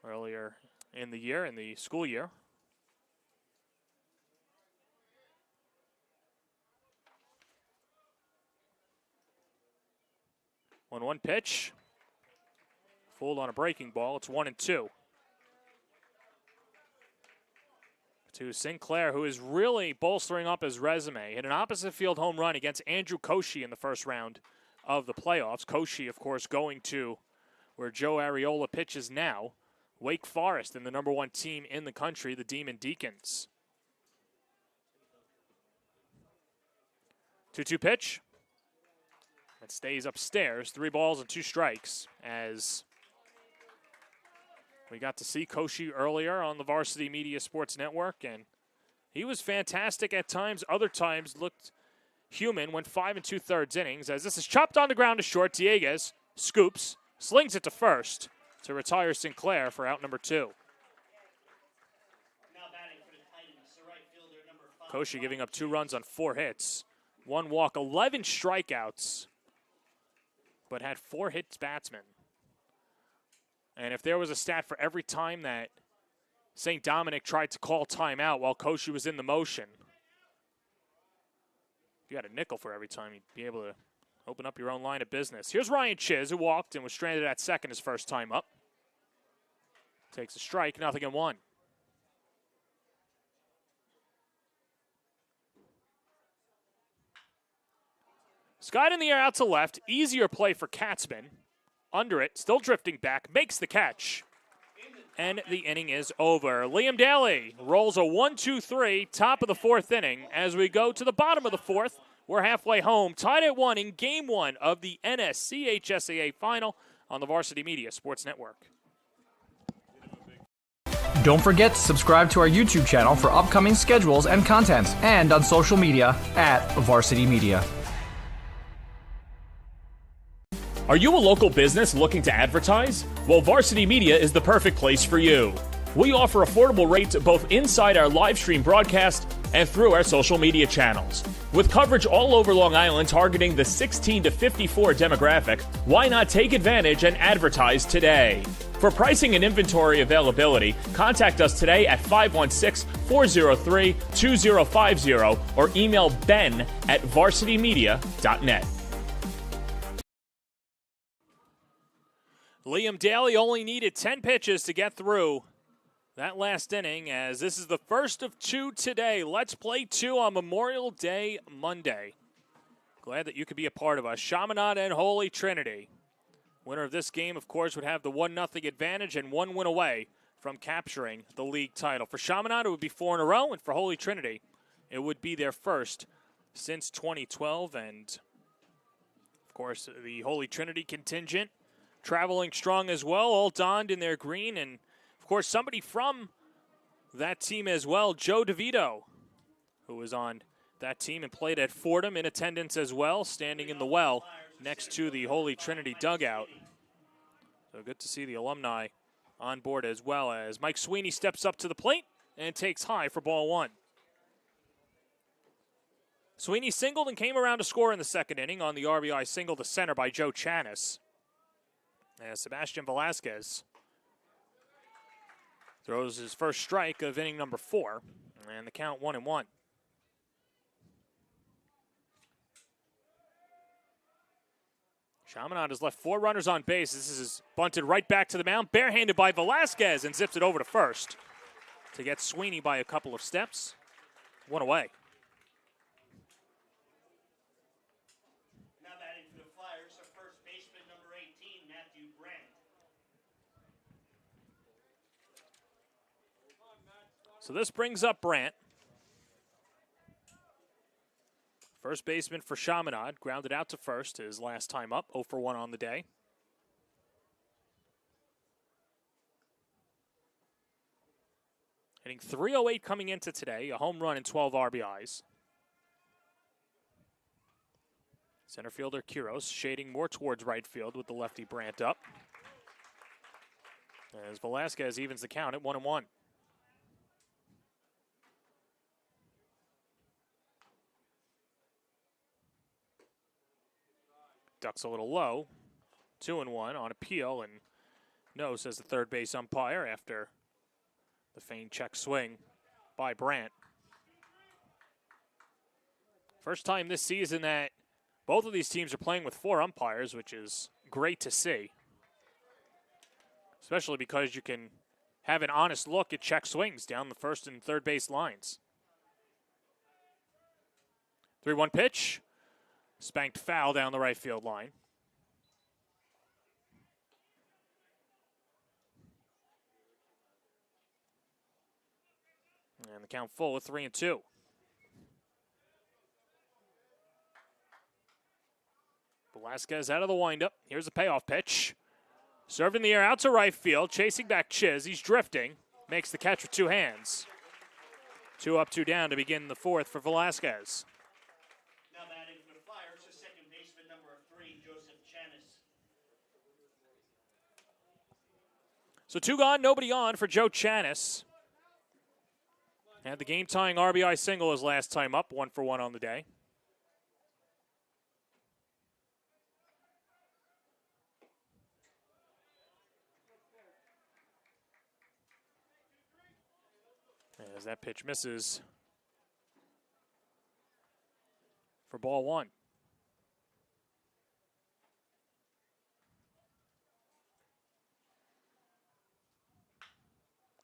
earlier in the year, in the school year. 1-1 pitch. Fooled on a breaking ball. It's 1-2. To Sinclair, who is really bolstering up his resume. Hit an opposite field home run against Andrew Koshy in the first round of the playoffs. Koshy, of course, going to where Joe Ariola pitches now. Wake Forest and the number 1 team in the country, the Demon Deacons. 2-2 pitch. It stays upstairs. 3 balls and 2 strikes as we got to see Koshy earlier on the Varsity Media Sports Network, and he was fantastic at times. Other times looked human. Went 5 2/3 innings as this is chopped on the ground to short. Dieguez scoops, slings it to first to retire Sinclair for out number 2. Now batting for the Titans, the right fielder, number 5. Koshy giving up 2 runs on 4 hits, 1 walk, 11 strikeouts, but had 4 hits batsmen. And if there was a stat for every time that St. Dominic tried to call timeout while Koshy was in the motion, if you had a nickel for every time, you'd be able to open up your own line of business. Here's Ryan Chiz, who walked and was stranded at second his first time up. Takes a strike, 0-1. Skied in the air out to left. Easier play for Katzman. Under it, still drifting back, makes the catch. And the inning is over. Liam Daly rolls a 1-2-3, top of the 4th inning. As we go to the bottom of the 4th, we're halfway home, tied at 1 in Game 1 of the NSCHSAA Final on the Varsity Media Sports Network. Don't forget to subscribe to our YouTube channel for upcoming schedules and content, and on social media at Varsity Media. Are you a local business looking to advertise? Well, Varsity Media is the perfect place for you. We offer affordable rates both inside our live stream broadcast and through our social media channels. With coverage all over Long Island targeting the 16 to 54 demographic, why not take advantage and advertise today? For pricing and inventory availability, contact us today at 516-403-2050 or email ben@varsitymedia.net. Liam Daly only needed 10 pitches to get through that last inning, as this is the first of 2 today. Let's play 2 on Memorial Day Monday. Glad that you could be a part of us. Chaminade and Holy Trinity. Winner of this game, of course, would have the 1-0 advantage and 1 win away from capturing the league title. For Chaminade, it would be 4 in a row, and for Holy Trinity, it would be their first since 2012. And, of course, the Holy Trinity contingent traveling strong as well, all donned in their green. And, of course, somebody from that team as well, Joe DeVito, who was on that team and played at Fordham, in attendance as well, standing in the well next to the Holy Trinity dugout. So good to see the alumni on board, as well as Mike Sweeney steps up to the plate and takes high for ball 1. Sweeney singled and came around to score in the second inning on the RBI single to center by Joe Chanis. As Sebastian Velasquez throws his first strike of inning number 4, and the count 1-1. Chaminade has left 4 runners on base. This is bunted right back to the mound, barehanded by Velasquez, and zips it over to first to get Sweeney by a couple of steps. 1 away. Now batting for the Flyers, the first baseman, number 18, Matthew Brandt. So this brings up Brandt. First baseman for Chaminade, grounded out to first his last time up, 0 for 1 on the day. Hitting .308 coming into today, a home run and 12 RBIs. Center fielder Quiros shading more towards right field with the lefty Brandt up, as Velasquez evens the count at 1-1. Ducks a little low, 2-1 on appeal, and no, says the third base umpire after the feigned check swing by Brandt. First time this season that both of these teams are playing with 4 umpires, which is great to see, especially because you can have an honest look at check swings down the first and third base lines. 3-1 pitch. Spanked foul down the right field line. And the count full with 3-2. Velasquez out of the windup. Here's the payoff pitch. Served in the air out to right field. Chasing back Chiz. He's drifting. Makes the catch with 2 hands. 2 up, 2 down to begin the 4th for Velasquez. So 2 gone, nobody on for Joe Chanis. Had the game-tying RBI single his last time up, 1 for 1 on the day. As that pitch misses for ball 1.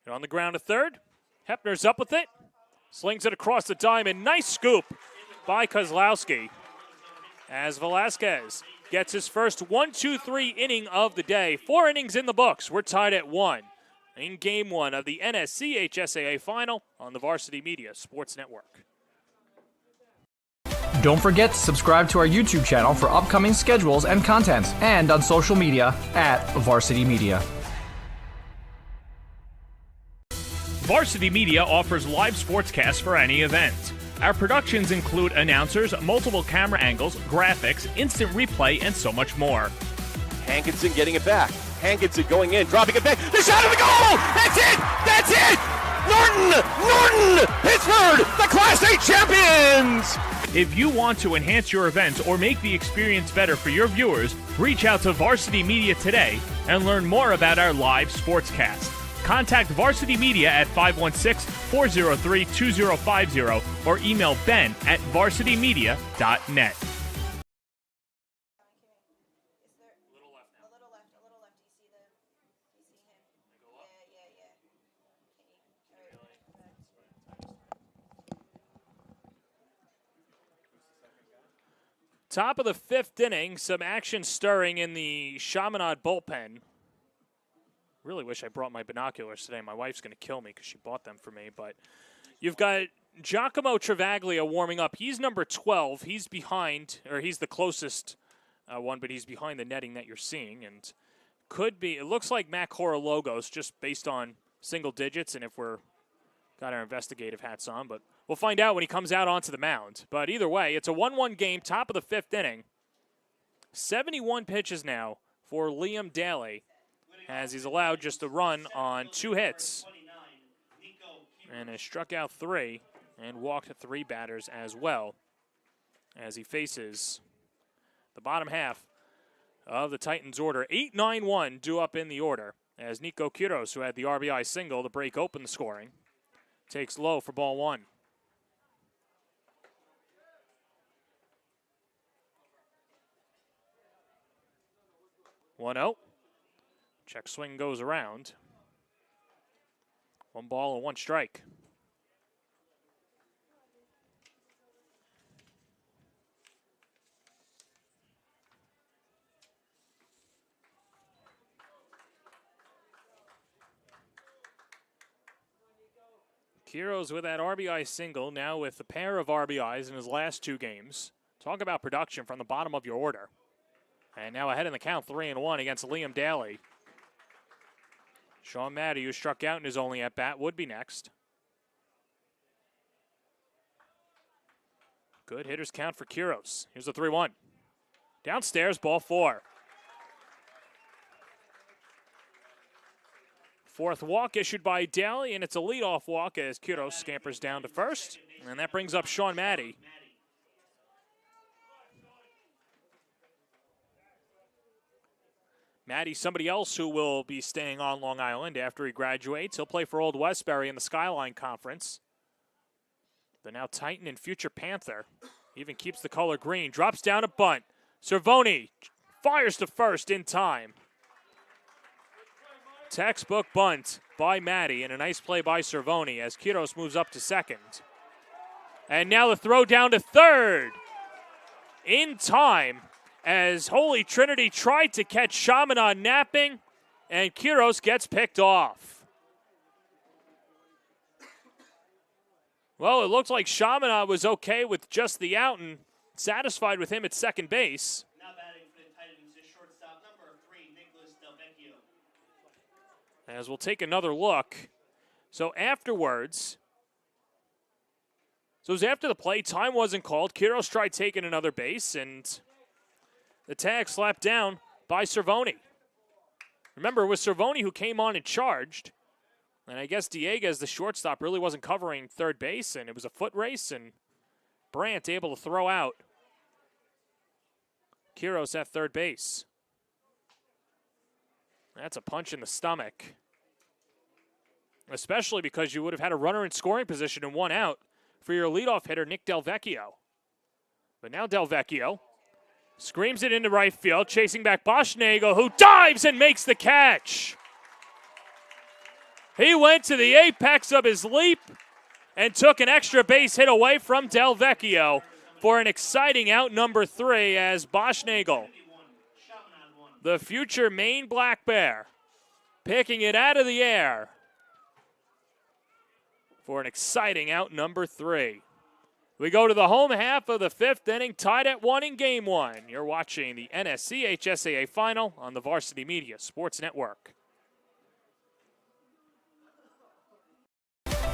And on the ground to third. Hepner's up with it. Slings it across the diamond. Nice scoop by Kozlowski. As Velasquez gets his first 1-2-3 inning of the day. 4 innings in the books. We're tied at 1 in Game 1 of the NSCHSAA Final on the Varsity Media Sports Network. Don't forget to subscribe to our YouTube channel for upcoming schedules and content, and on social media @Varsity Media. Varsity Media offers live sportscasts for any event. Our productions include announcers, multiple camera angles, graphics, instant replay, and so much more. Hankinson getting it back. Hankinson going in, dropping it back. The shot of the goal! That's it! That's it! Norton! Pittsburgh, the Class A champions! If you want to enhance your event or make the experience better for your viewers, reach out to Varsity Media today and learn more about our live sportscast. Contact Varsity Media at 516-403-2050 or email ben@varsitymedia.net. Top of the 5th inning, some action stirring in the Chaminade bullpen. Really wish I brought my binoculars today. My wife's going to kill me because she bought them for me. But you've got Giacomo Travaglia warming up. He's number 12. He's behind, or he's the closest one, but he's behind the netting that you're seeing. And could be, it looks like Mac Horologos just based on single digits and if we're got our investigative hats on. But we'll find out when he comes out onto the mound. But either way, it's a 1-1 game, top of the 5th inning. 71 pitches now for Liam Daly, as he's allowed just a run on 2 hits and has struck out 3 and walked 3 batters as well, as he faces the bottom half of the Titans' order. 8-9-1 due up in the order, as Nico Quiros, who had the RBI single to break open the scoring, takes low for ball 1. One-0. Check swing goes around. 1 ball and 1 strike. Quiros with that RBI single, now with a pair of RBIs in his last 2 games. Talk about production from the bottom of your order. And now ahead in the count, 3-1 against Liam Daly. Sean Maddy, who struck out in his only at-bat, would be next. Good hitter's count for Quiros. Here's the 3-1. Downstairs, ball 4. 4th walk issued by Daly, and it's a leadoff walk as Quiros scampers down to first. And that brings up Sean Maddy. Maddy, somebody else who will be staying on Long Island after he graduates. He'll play for Old Westbury in the Skyline Conference. The now Titan and future Panther. Even keeps the color green. Drops down a bunt. Cervoni fires to first in time. Textbook bunt by Maddy, and a nice play by Cervoni as Quiros moves up to second. And now the throw down to third. In time, as Holy Trinity tried to catch Chaminade napping, and Quiros gets picked off. Well, it looks like Chaminade was okay with just the out and satisfied with him at second base. Now batting for the Titans is shortstop number 3, Nicholas Del Vecchio. As we'll take another look. So afterwards, so it was after the play, time wasn't called. Quiros tried taking another base, and the tag slapped down by Cervoni. Remember, it was Cervoni who came on and charged. And I guess Dieguez, the shortstop, really wasn't covering third base, and it was a foot race, and Brandt able to throw out Quiros at third base. That's a punch in the stomach, especially because you would have had a runner in scoring position and 1 out for your leadoff hitter, Nick Del Vecchio. But now Del Vecchio screams it into right field, chasing back Boschnagel, who dives and makes the catch. He went to the apex of his leap and took an extra base hit away from Del Vecchio for an exciting out number 3 as Boschnagel, the future Maine Black Bear, picking it out of the air for an exciting out number 3. We go to the home half of the 5th inning, tied at 1 in Game 1. You're watching the NSCHSAA Final on the Varsity Media Sports Network.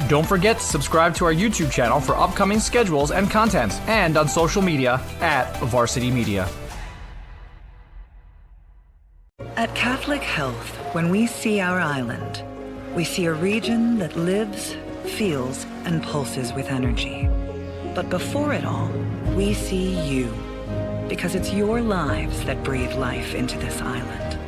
Don't forget to subscribe to our YouTube channel for upcoming schedules and content, and on social media @Varsity Media. At Catholic Health, when we see our island, we see a region that lives, feels, and pulses with energy. But before it all, we see you, because it's your lives that breathe life into this island.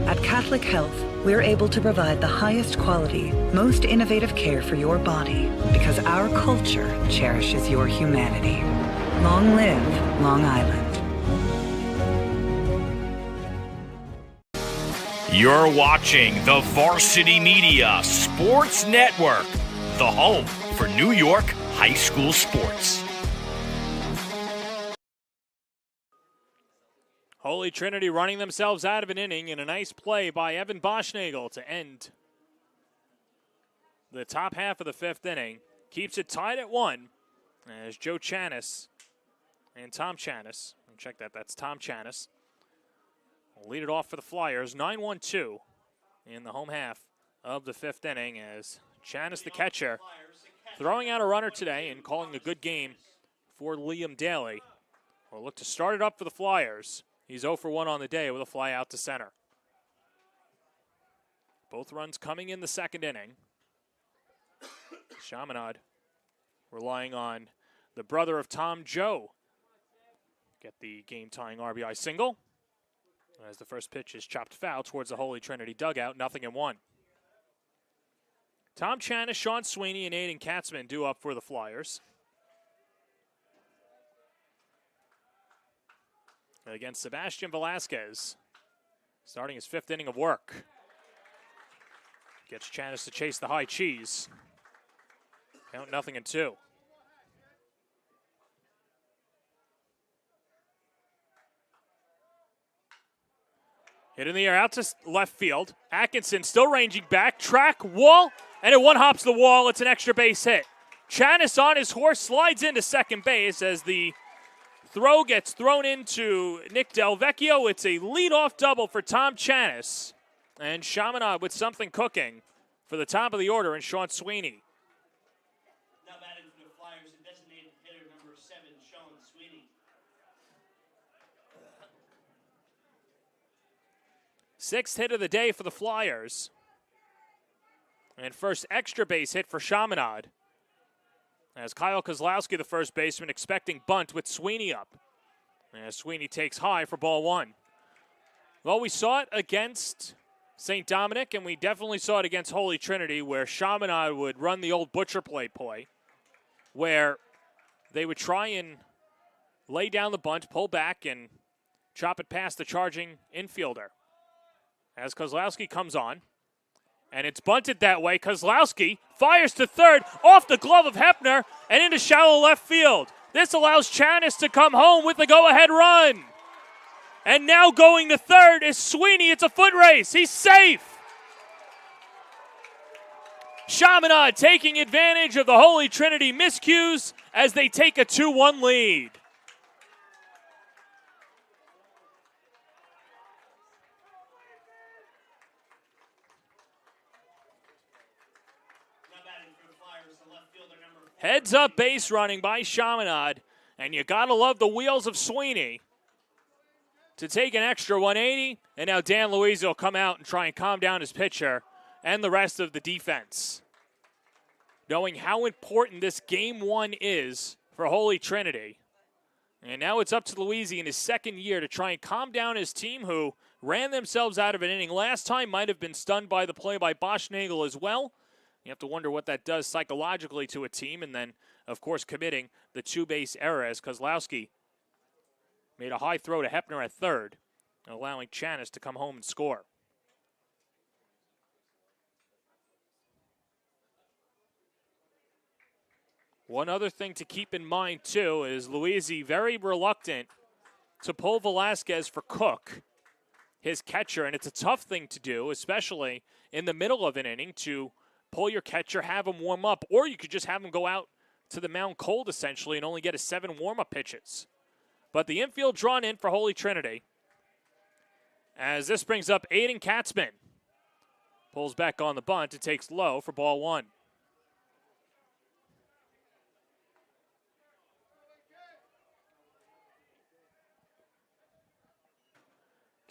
At Catholic Health, we're able to provide the highest quality, most innovative care for your body, because our culture cherishes your humanity. Long live Long Island. You're watching the Varsity Media Sports Network, the home for New York high school sports. Holy Trinity running themselves out of an inning in a nice play by Evan Boschnagel to end the top half of the 5th inning. Keeps it tied at 1 as Joe Chanis and Tom Chanis, check that, that's Tom Chanis, will lead it off for the Flyers. 9-1-2 in the home half of the 5th inning as Chanis, the catcher, throwing out a runner today and calling a good game for Liam Daly. Will look to start it up for the Flyers. He's 0 for 1 on the day with a fly out to center. Both runs coming in the 2nd inning. Chaminade relying on the brother of Tom, Joe, get the game-tying RBI single. As the first pitch is chopped foul towards the Holy Trinity dugout, 0-1. Tom Chanis, Sean Sweeney, and Aiden Katzman due up for the Flyers. Against Sebastian Velasquez, starting his 5th inning of work. Gets Chanis to chase the high cheese. Count 0-2. Hit in the air out to left field. Atkinson still ranging back. Track, wall, and it one-hops the wall. It's an extra base hit. Chanis on his horse slides into second base as the throw gets thrown into Nick Delvecchio. It's a leadoff double for Tom Chanis. And Chaminade with something cooking for the top of the order and Sean Sweeney. Now batting for the Flyers, the designated hitter number 7, Sean Sweeney. 6th hit of the day for the Flyers. And first extra base hit for Chaminade. As Kyle Kozlowski, the first baseman, expecting bunt with Sweeney up. As Sweeney takes high for ball 1. Well, we saw it against St. Dominic, and we definitely saw it against Holy Trinity, where Chaminade would run the old butcher play, where they would try and lay down the bunt, pull back, and chop it past the charging infielder. As Kozlowski comes on, and it's bunted that way. Kozlowski fires to third, off the glove of Hepner, and into shallow left field. This allows Chanis to come home with the go-ahead run. And now going to third is Sweeney. It's a foot race. He's safe. Chaminade taking advantage of the Holy Trinity miscues as they take a 2-1 lead. Heads up base running by Chaminade, and you gotta love the wheels of Sweeney to take an extra 180, and now Dan Luizzi will come out and try and calm down his pitcher and the rest of the defense. Knowing how important this game 1 is for Holy Trinity. And now it's up to Luizzi in his 2nd year to try and calm down his team, who ran themselves out of an inning last time, might have been stunned by the play by Boschnagel as well. You have to wonder what that does psychologically to a team, and then, of course, committing the 2-base error as Kozlowski made a high throw to Hepner at third, allowing Chanis to come home and score. One other thing to keep in mind, too, is Luizzi very reluctant to pull Velasquez for Cook, his catcher, and it's a tough thing to do, especially in the middle of an inning, to pull your catcher, have him warm up, or you could just have him go out to the mound cold, essentially, and only get 7 warm-up pitches. But the infield drawn in for Holy Trinity, as this brings up Aiden Katzman. Pulls back on the bunt. It takes low for ball 1.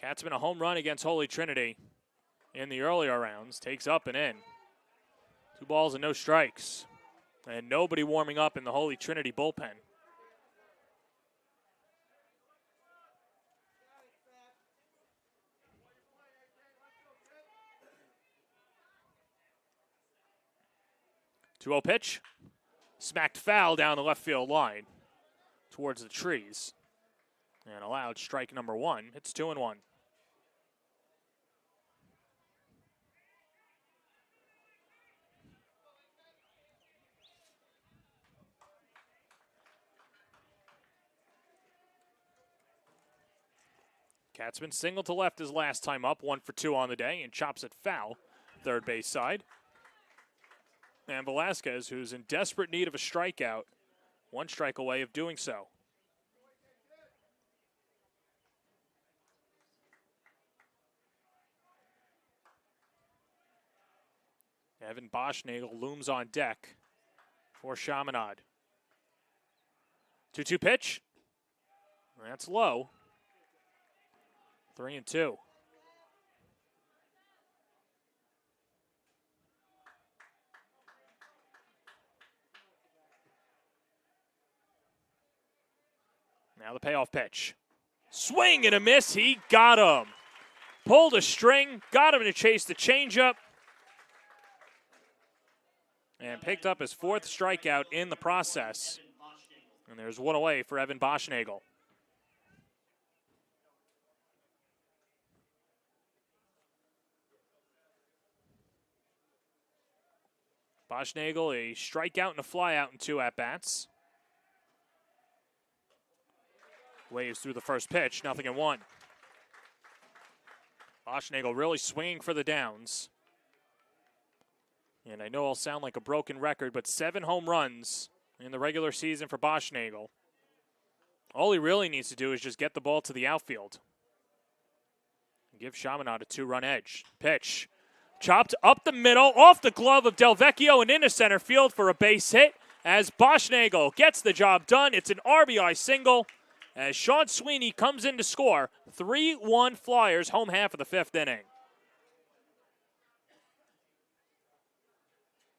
Katzman, a home run against Holy Trinity in the earlier rounds, takes up and in. 2 balls and no strikes. And nobody warming up in the Holy Trinity bullpen. Two-0 pitch. Smacked foul down the left field line towards the trees. And allowed strike number 1. It's 2-1. Katzman single to left his last time up, 1 for 2 on the day, and chops it foul, third base side. And Velasquez, who's in desperate need of a strikeout, 1 strike away of doing so. Evan Boschnagel looms on deck for Chaminade. 2-2 pitch. That's low. 3-2. Now the payoff pitch. Swing and a miss. He got him. Pulled a string, got him to chase the changeup, and picked up his 4th strikeout in the process. And there's 1 away for Evan Boschnagel. Boschnagel, a strikeout and a flyout in 2 at-bats. Waves through the first pitch, 0-1. Boschnagel really swinging for the downs. And I know I'll sound like a broken record, but 7 home runs in the regular season for Boschnagel. All he really needs to do is just get the ball to the outfield. Give Chaminade a 2-run edge. Pitch. Chopped up the middle, off the glove of Del Vecchio and into center field for a base hit as Boschnagel gets the job done. It's an RBI single as Sean Sweeney comes in to score. 3-1 Flyers, home half of the 5th inning.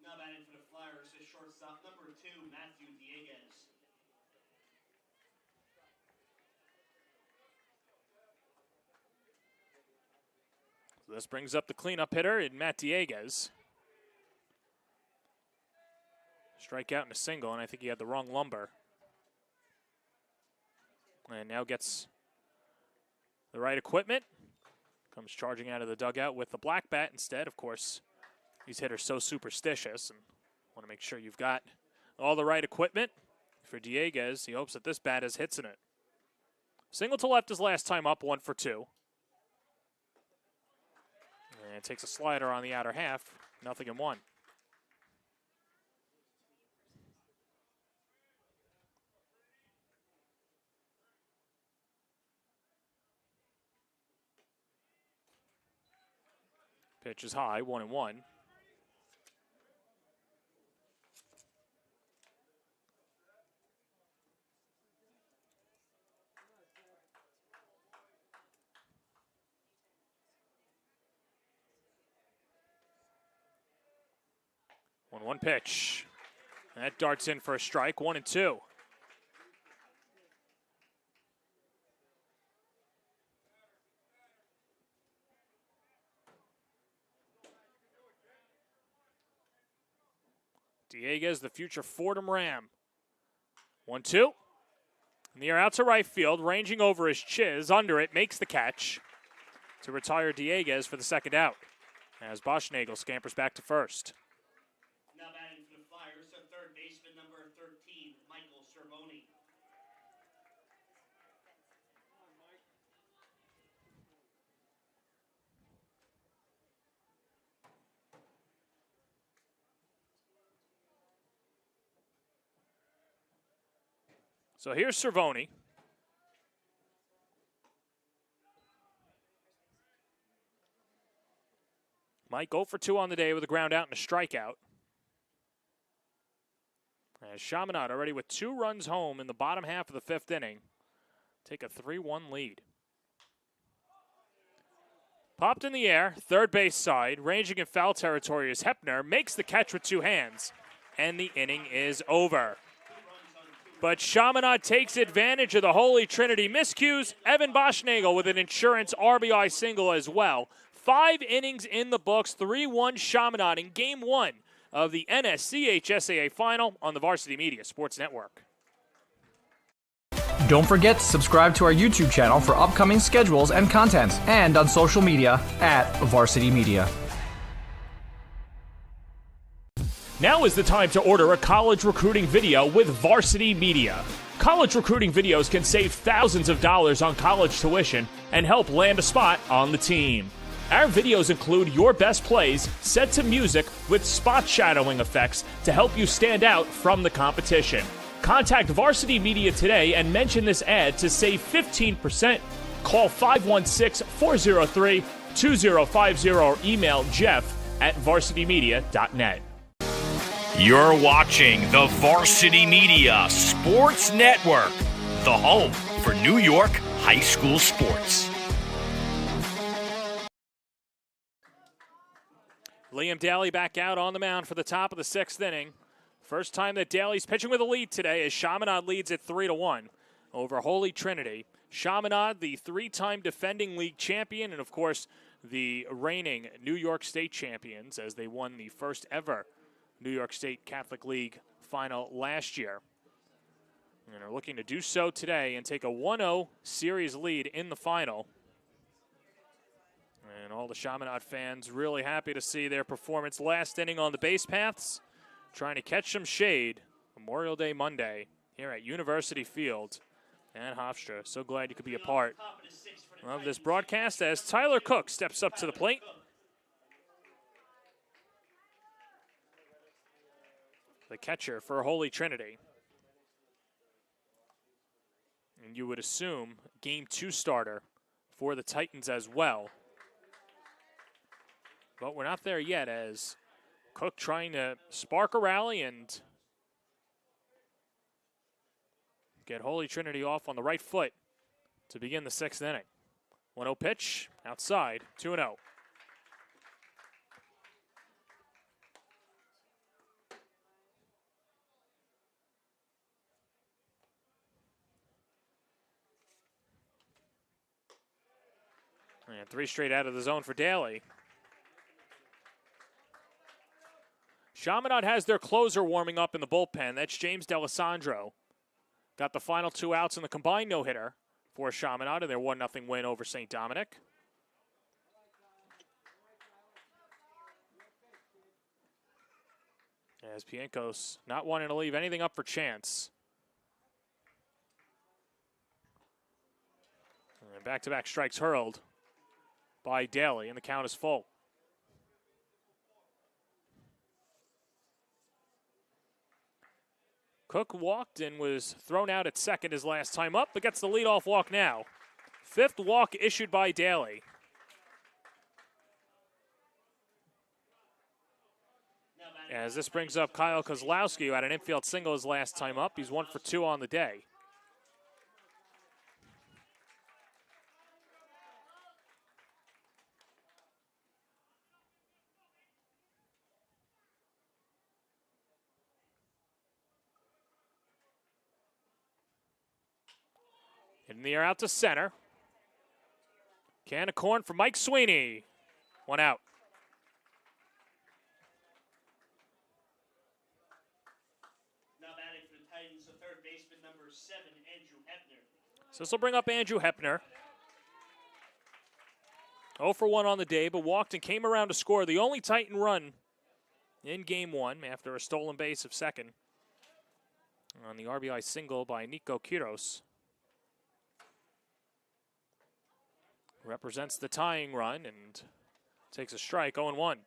Now batting for the Flyers is shortstop number 2, Matthew Dieguez. So this brings up the cleanup hitter in Matt Dieguez. Strikeout and a single, and I think he had the wrong lumber. And now gets the right equipment. Comes charging out of the dugout with the black bat instead. Of course, these hitters so superstitious and want to make sure you've got all the right equipment. For Dieguez, he hopes that this bat has hits in it. Single to left his last time up, 1 for 2. And takes a slider on the outer half, 0-1. Pitch is high, 1-1. One pitch. That darts in for a strike, 1-2. Dieguez, the future Fordham Ram. 1-2. In the air out to right field, ranging over his chiz, under it, makes the catch to retire Dieguez for the second out as Boschnagel scampers back to first. Now batting for the Flyers, the third baseman number 13, Michael Cervoni. So here's Cervoni. Mike 0 for 2 on the day with a ground out and a strikeout. As Chaminade already with 2 runs home in the bottom half of the 5th inning. Take a 3-1 lead. Popped in the air, third base side, ranging in foul territory is Hepner, makes the catch with 2 hands, and the inning is over. But Chaminade takes advantage of the Holy Trinity miscues. Evan Boschnagel with an insurance RBI single as well. 5 innings in the books, 3-1 Chaminade in Game 1 of the NSCHSAA Final on the Varsity Media Sports Network. Don't forget to subscribe to our YouTube channel for upcoming schedules and content, and on social media @Varsity Media. Now is the time to order a college recruiting video with Varsity Media. College recruiting videos can save thousands of dollars on college tuition and help land a spot on the team. Our videos include your best plays set to music with spot shadowing effects to help you stand out from the competition. Contact Varsity Media today and mention this ad to save 15%. Call 516-403-2050 or email jeff@varsitymedia.net. You're watching the Varsity Media Sports Network, the home for New York high school sports. Liam Daly back out on the mound for the top of the 6th inning. First time that Daly's pitching with a lead today as Chaminade leads at 3-1 over Holy Trinity. Chaminade, the 3-time defending league champion, and of course the reigning New York State champions as they won the first ever New York State Catholic League final last year. And are looking to do so today and take a 1-0 series lead in the final. And all the Chaminade fans really happy to see their performance last inning on the base paths, trying to catch some shade Memorial Day Monday here at University Field and Hofstra. So glad you could be a part of this broadcast as Tyler Cook steps up to the plate. The catcher for Holy Trinity. And you would assume Game 2 starter for the Titans as well. But we're not there yet as Cook trying to spark a rally and get Holy Trinity off on the right foot to begin the 6th inning. 1-0 pitch, outside, 2-0. And 3 straight out of the zone for Daly. Chaminade has their closer warming up in the bullpen. That's James D'Alessandro. Got the final 2 outs in the combined no-hitter for Chaminade in their 1-0 win over St. Dominic. As Pienkos not wanting to leave anything up for chance. And back-to-back strikes hurled by Daly, and the count is full. Cook walked and was thrown out at second his last time up, but gets the leadoff walk now. 5th walk issued by Daly. As this brings up Kyle Kozlowski, who had an infield single his last time up. He's 1 for 2 on the day. In the air out to center. Can of corn for Mike Sweeney. 1 out. Now batting for the Titans, the third baseman, number 7, Andrew Hepner. So this will bring up Andrew Hepner. 0 for 1 on the day, but walked and came around to score the only Titan run in Game 1 after a stolen base of second on the RBI single by Nico Quiros. Represents the tying run and takes a strike, 0-1.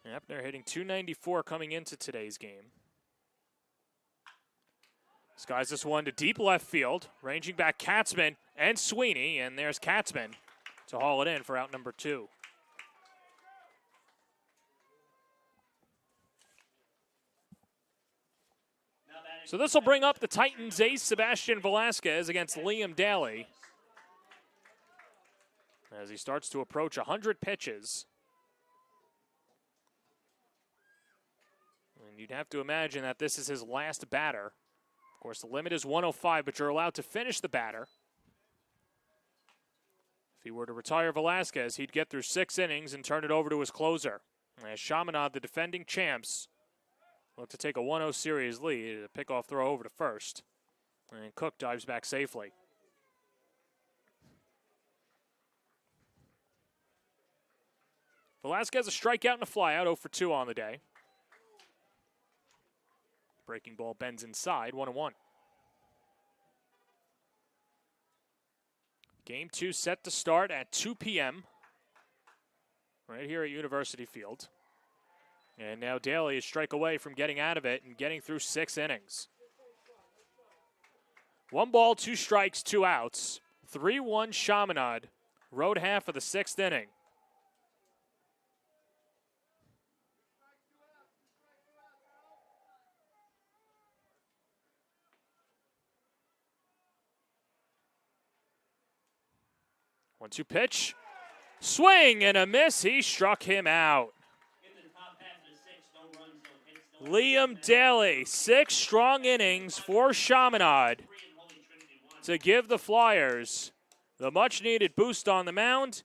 Hepner hitting .294 coming into today's game. Skies this one to deep left field. Ranging back Katzman and Sweeney, and there's Katzman to haul it in for out number 2. So this will bring up the Titans ace Sebastian Velasquez against Liam Daly as he starts to approach 100 pitches. And you'd have to imagine that this is his last batter. Of course, the limit is 105, but you're allowed to finish the batter. If he were to retire Velasquez, he'd get through 6 innings and turn it over to his closer. As Chaminade, the defending champs, look to take a 1-0 series lead. A pickoff throw over to first. And Cook dives back safely. Velasquez a strikeout and a flyout, 0 for 2 on the day. Breaking ball bends inside, 1-1. Game 2 set to start at 2 p.m. right here at University Field. And now Daly is strike away from getting out of it and getting through 6 innings. 1 ball, 2 strikes, 2 outs. 3-1 Chaminade. Rode half of the 6th inning. One-two pitch. Swing and a miss. He struck him out. Liam Daly, 6 strong innings for Chaminade to give the Flyers the much-needed boost on the mound.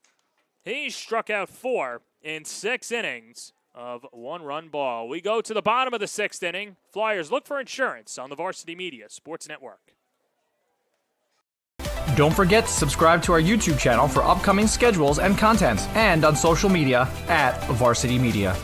He struck out 4 in 6 innings of 1-run ball. We go to the bottom of the 6th inning. Flyers look for insurance on the Varsity Media Sports Network. Don't forget to subscribe to our YouTube channel for upcoming schedules and content, and on social media at Varsity Media.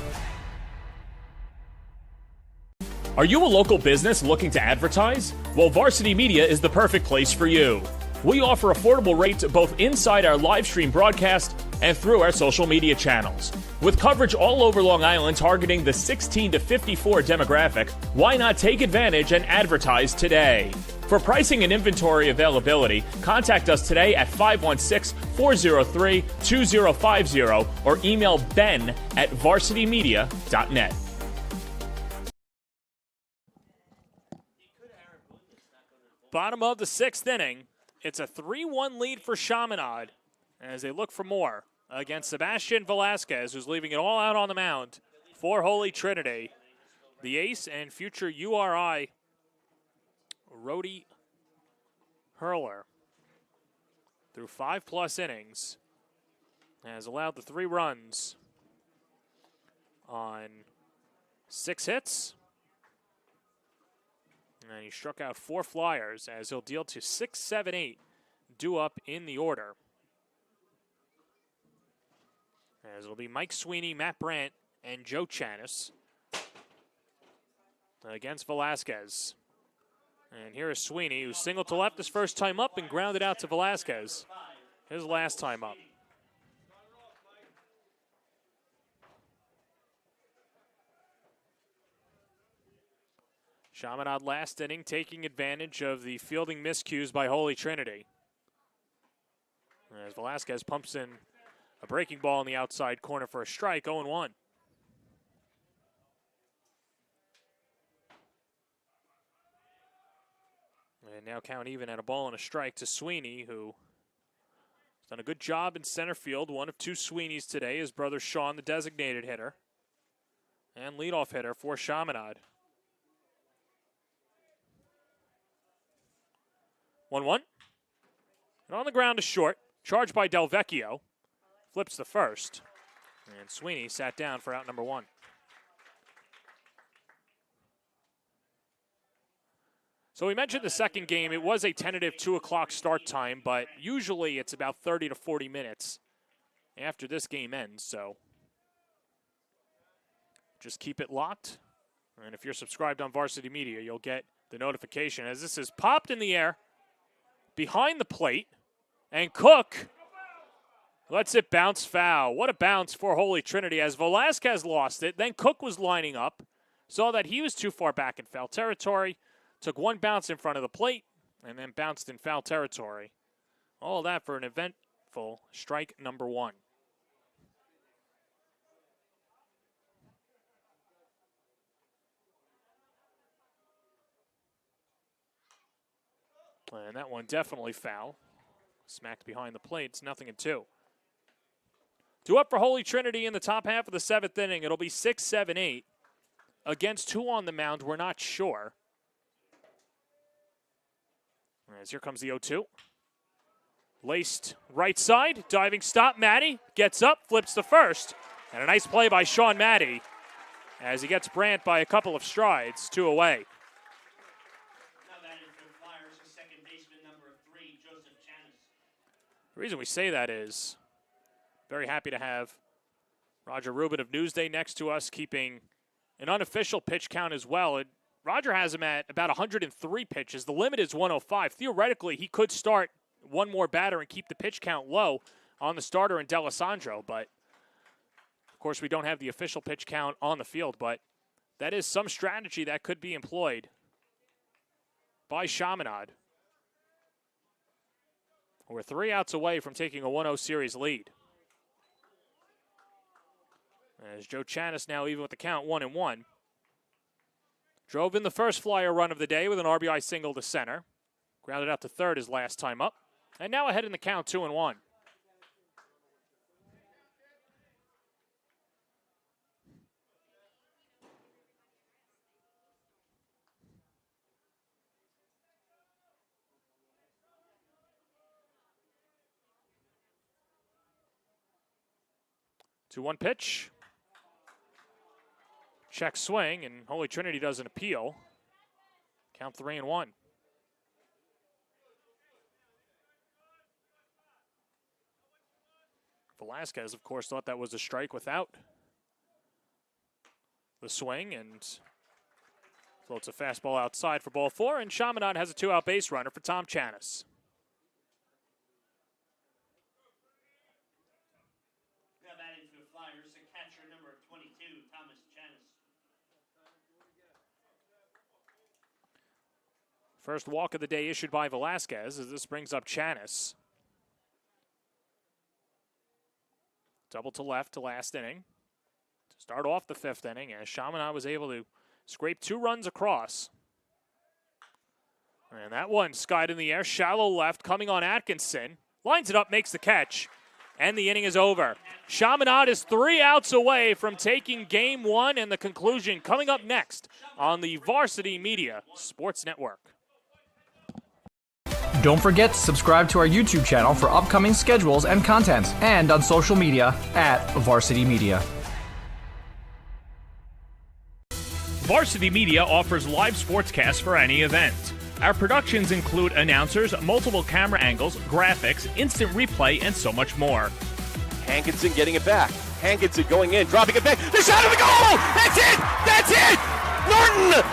Are you a local business looking to advertise? Well, Varsity Media is the perfect place for you. We offer affordable rates both inside our live stream broadcast and through our social media channels. With coverage all over Long Island targeting the 16 to 54 demographic, why not take advantage and advertise today? For pricing and inventory availability, contact us today at 516-403-2050 or email ben@varsitymedia.net. Bottom of the 6th inning. It's a 3-1 lead for Chaminade as they look for more against Sebastian Velasquez, who's leaving it all out on the mound for Holy Trinity. The ace and future URI Rhodey hurler through 5+ innings has allowed the 3 runs on 6 hits. And he struck out 4 Flyers as he'll deal to 6, 7, 8 due up in the order. As it'll be Mike Sweeney, Matt Brandt, and Joe Chanis against Velasquez. And here is Sweeney, who singled to left his first time up and grounded out to Velasquez his last time up. Chaminade last inning taking advantage of the fielding miscues by Holy Trinity. As Velasquez pumps in a breaking ball in the outside corner for a strike, 0-1. And now count even at a ball and a strike to Sweeney, who has done a good job in center field. One of 2 Sweeneys today. His brother Sean, the designated hitter, and leadoff hitter for Chaminade. 1-1. And on the ground to short. Charged by Del Vecchio. Flips the first. And Sweeney sat down for out number 1. So we mentioned the second game. It was a tentative 2 o'clock start time, but usually it's about 30 to 40 minutes after this game ends. So just keep it locked. And if you're subscribed on Varsity Media, you'll get the notification as this is popped in the air behind the plate, and Cook lets it bounce foul. What a bounce for Holy Trinity as Velasquez lost it. Then Cook was lining up, saw that he was too far back in foul territory, took 1 bounce in front of the plate, and then bounced in foul territory. All that for an eventful strike number 1. And that one definitely foul. Smacked behind the plate. It's 0-2. 2 up for Holy Trinity in the top half of the 7th inning. It'll be 6, 7, 8. Against who on the mound, we're not sure. As here comes the 0-2. Laced right side. Diving stop. Maddie gets up, flips the first. And a nice play by Sean Maddie as he gets Brandt by a couple of strides, 2 away. The reason we say that is very happy to have Roger Rubin of Newsday next to us, keeping an unofficial pitch count as well. It Roger has him at about 103 pitches. The limit is 105. Theoretically, he could start one more batter and keep the pitch count low on the starter in D'Alessandro, but of course we don't have the official pitch count on the field, but that is some strategy that could be employed by Chaminade. We're 3 outs away from taking a 1-0 series lead. As Joe Chanis now even with the count 1-1. Drove in the first flyer run of the day with an RBI single to center. Grounded out to third his last time up. And now ahead in the count 2-1. Two-one pitch. Check swing, and Holy Trinity does an appeal. Count 3-1. Velasquez, of course, thought that was a strike without the swing, and floats a fastball outside for ball 4, and Chaminade has a 2-out base runner for Tom Chanis. Now batting for the Flyers, the catcher number 22, Thomas Chanis. First walk of the day issued by Velasquez as this brings up Chanis. Double to left to last inning. To start off the 5th inning as Chaminade was able to scrape 2 runs across. And that one skied in the air, shallow left, coming on Atkinson. Lines it up, makes the catch, and the inning is over. Chaminade is 3 outs away from taking Game 1, and the conclusion coming up next on the Varsity Media Sports Network. Don't forget to subscribe to our YouTube channel for upcoming schedules and content, and on social media at Varsity Media. Varsity Media offers live sportscasts for any event. Our productions include announcers, multiple camera angles, graphics, instant replay, and so much more. Hankinson getting it back. Hankinson going in, dropping it back. The shot of the goal! That's it! That's it! Norton!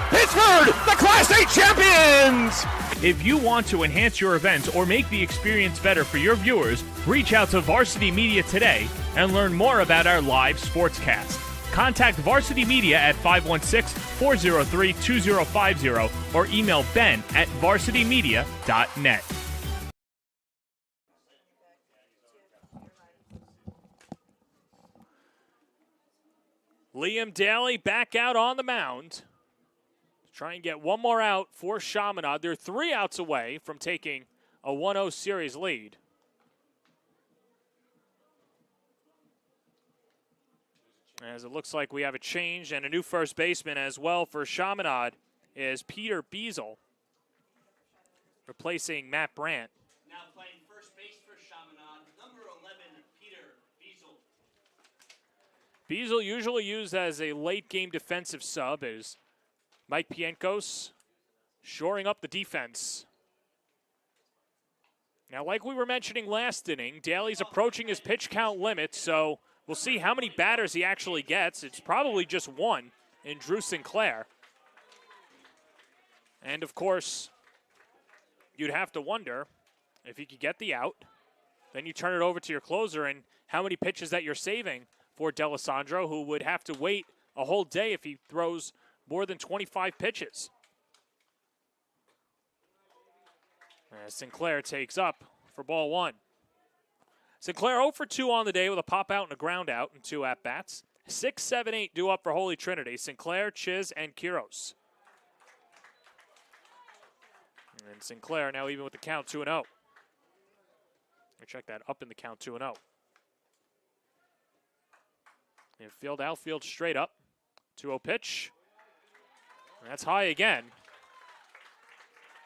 Pittsburgh, the Class A champions! If you want to enhance your event or make the experience better for your viewers, reach out to Varsity Media today and learn more about our live sportscast. Contact Varsity Media at 516-403-2050 or email ben@varsitymedia.net. Liam Daly back out on the mound. Try and get one more out for Chaminade. They're 3 outs away from taking a 1-0 series lead. As it looks like we have a change and a new first baseman as well for Chaminade is Peter Beazle, replacing Matt Brandt. Now playing first base for Chaminade, number 11, Peter Beazle. Beazle usually used as a late game defensive sub as Mike Pienkos shoring up the defense. Now, like we were mentioning last inning, Daly's approaching his pitch count limit, so we'll see how many batters he actually gets. It's probably just one in Drew Sinclair. And, of course, you'd have to wonder if he could get the out. Then you turn it over to your closer and how many pitches that you're saving for D'Alessandro, who would have to wait a whole day if he throws more than 25 pitches. As Sinclair takes up for ball 1. Sinclair 0 for 2 on the day with a pop out and a ground out in 2 at-bats. 6, 7, 8 due up for Holy Trinity. Sinclair, Chiz, and Quiros. And Sinclair now even with the count 2-0. Check that up in the count 2-0. Infield, outfield, straight up. 2-0 pitch. And that's high again.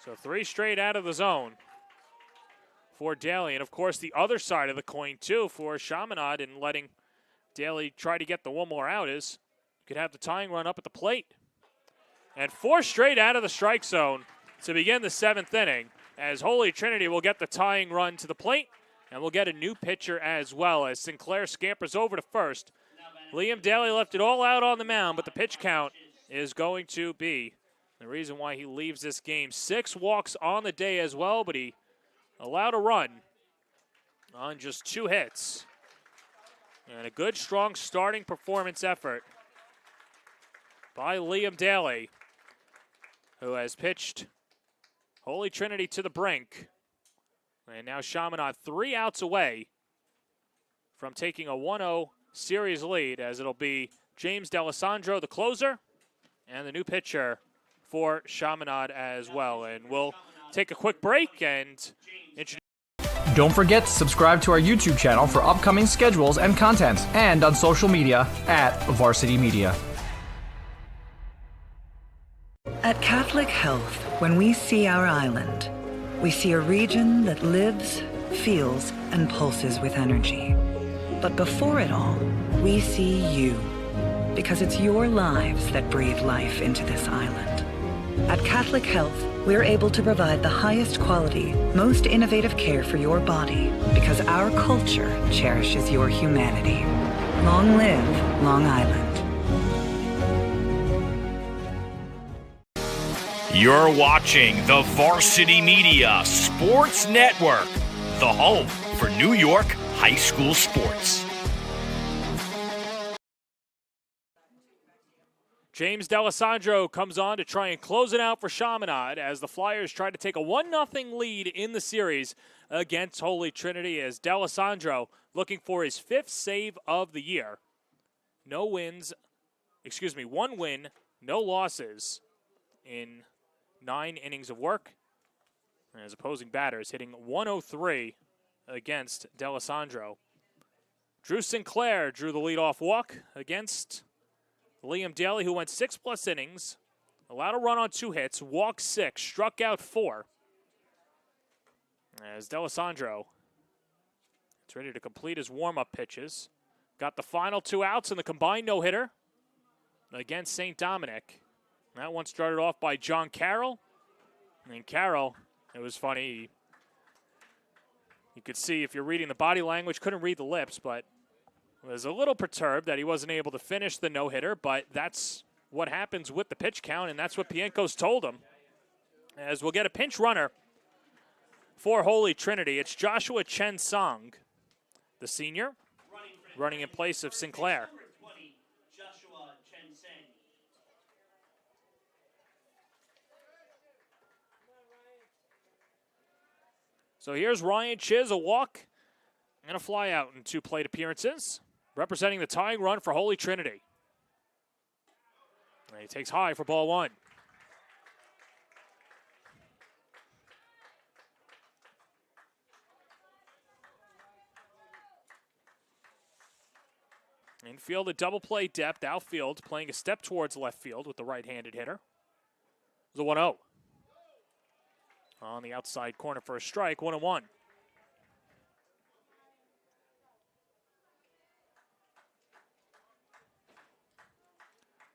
So 3 straight out of the zone for Daly. And, of course, the other side of the coin, too, for Chaminade and letting Daly try to get the one more out is you could have the tying run up at the plate. And 4 straight out of the strike zone to begin the 7th inning as Holy Trinity will get the tying run to the plate and we'll get a new pitcher as well as Sinclair scampers over to first. Liam Daly left it all out on the mound, but the pitch count is going to be the reason why he leaves this game. 6 walks on the day as well, but he allowed a run on just 2 hits. And a good, strong starting performance effort by Liam Daly, who has pitched Holy Trinity to the brink. And now Chaminade 3 outs away from taking a 1-0 series lead, as it'll be James D'Alessandro, the closer, and the new pitcher for Chaminade as well. And we'll take a quick break and introduce. Don't forget to subscribe to our YouTube channel for upcoming schedules and content, and on social media at Varsity Media. At Catholic Health, when we see our island, we see a region that lives, feels, and pulses with energy. But before it all, we see you, because it's your lives that breathe life into this island. At Catholic Health, we're able to provide the highest quality, most innovative care for your body, because our culture cherishes your humanity. Long live Long Island. You're watching the Varsity Media Sports Network, the home for New York high school sports. James D'Alessandro comes on to try and close it out for Chaminade as the Flyers try to take a 1-0 lead in the series against Holy Trinity, as D'Alessandro looking for his 5th save of the year. 1 win, no losses in 9 innings of work, as opposing batters hitting 103 against D'Alessandro. Drew Sinclair drew the leadoff walk against Liam Daly, who went 6+ innings, allowed a run on 2 hits, walked 6, struck out 4. As D'Alessandro is ready to complete his warm-up pitches. Got the final 2 outs in the combined no-hitter against St. Dominic. That one started off by John Carroll. And Carroll, it was funny, you could see if you're reading the body language, couldn't read the lips, but was a little perturbed that he wasn't able to finish the no-hitter, but that's what happens with the pitch count, and that's what Pienko's told him. As we'll get a pinch runner for Holy Trinity. It's Joshua Chen Song, the senior, running in place of Sinclair. So here's Ryan Chiz, a walk and a fly out in 2 plate appearances, representing the tying run for Holy Trinity. And he takes high for ball 1. Infield, a double play depth. Outfield, playing a step towards left field with the right-handed hitter. It was a 1-0. On the outside corner for a strike, 1-1.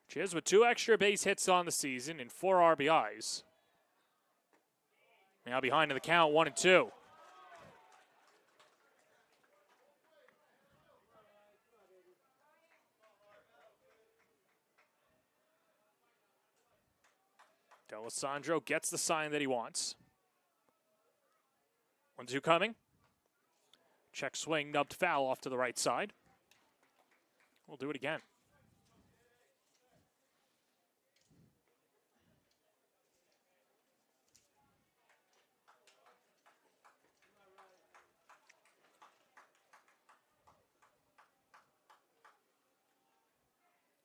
Chiz with 2 extra base hits on the season and 4 RBIs. Now behind in the count, 1-2. D'Alessandro gets the sign that he wants. 1-2 coming. Check swing, nubbed foul off to the right side. We'll do it again.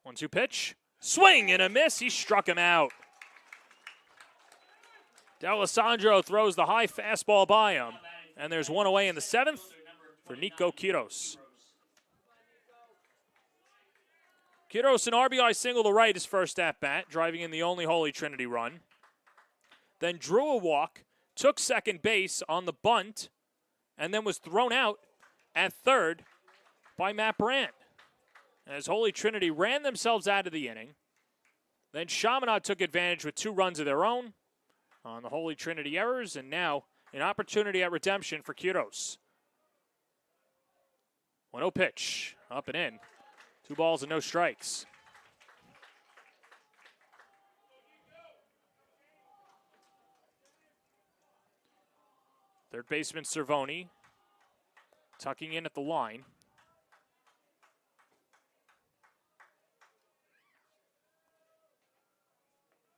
One-two pitch. Swing and a miss. He struck him out. D'Alessandro throws the high fastball by him. And there's one away in the 7th for Nico Quiros. Quiros, an RBI single to right his first at-bat, driving in the only Holy Trinity run. Then drew a walk, took second base on the bunt, and then was thrown out at third by Matt Brandt. As Holy Trinity ran themselves out of the inning. Then Chaminade took advantage with 2 runs of their own on the Holy Trinity errors, and now an opportunity at redemption for Quiros. 1-0 pitch, up and in. 2 balls and no strikes. Third baseman Cervoni tucking in at the line.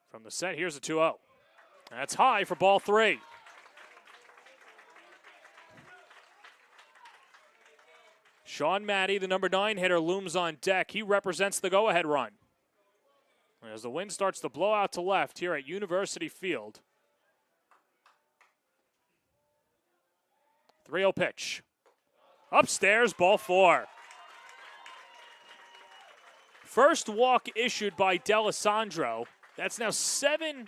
From the set, here's a 2-0. That's high for ball 3. Sean Maddie, the number 9 hitter, looms on deck. He represents the go-ahead run. As the wind starts to blow out to left here at University Field. 3-0 pitch. Upstairs, ball 4. First walk issued by D'Alessandro. That's now 7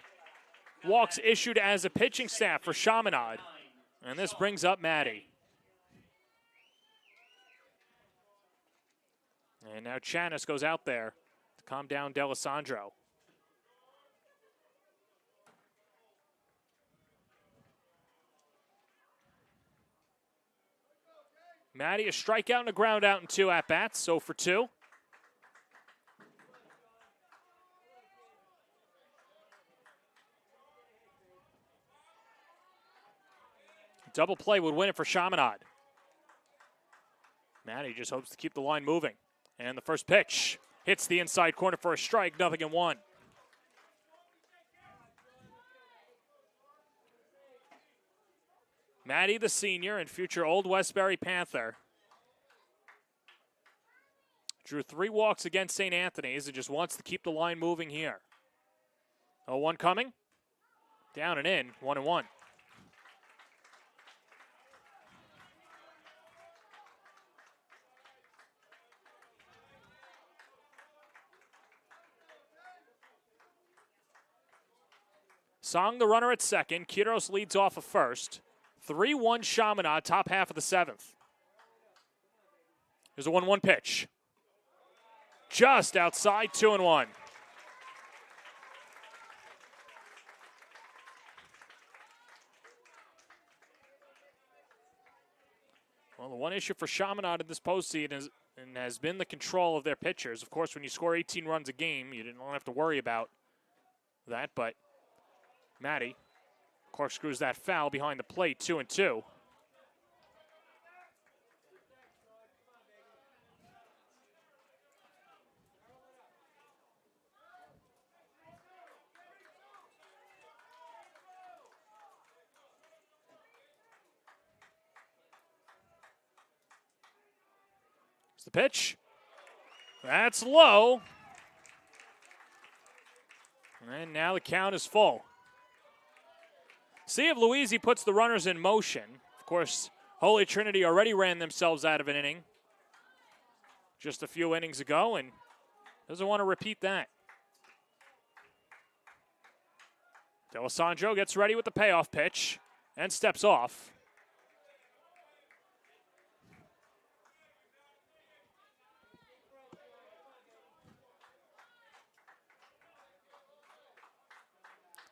walks issued as a pitching staff for Chaminade. And this brings up Maddie. And now Chanis goes out there to calm down D'Alessandro. Maddie, a strikeout and a ground out in 2 at-bats, so for 2. Double play would win it for Chaminade. Maddie just hopes to keep the line moving. And the first pitch hits the inside corner for a strike, 0-1. Maddie, the senior and future Old Westbury Panther, drew 3 walks against St. Anthony's and just wants to keep the line moving here. 0-1 coming. Down and in, 1-1. Song, the runner at second. Quiros leads off of first. 3-1 Chaminade, top half of the 7th. Here's a 1-1 pitch. Just outside, 2-1. Well, the one issue for Chaminade in this postseason has been the control of their pitchers. Of course, when you score 18 runs a game, you don't have to worry about that, but Maddie corkscrews that foul behind the plate, 2-2. Here's the pitch. That's low. And now the count is full. See if Louisi puts the runners in motion. Of course, Holy Trinity already ran themselves out of an inning just a few innings ago and doesn't want to repeat that. D'Alessandro gets ready with the payoff pitch and steps off.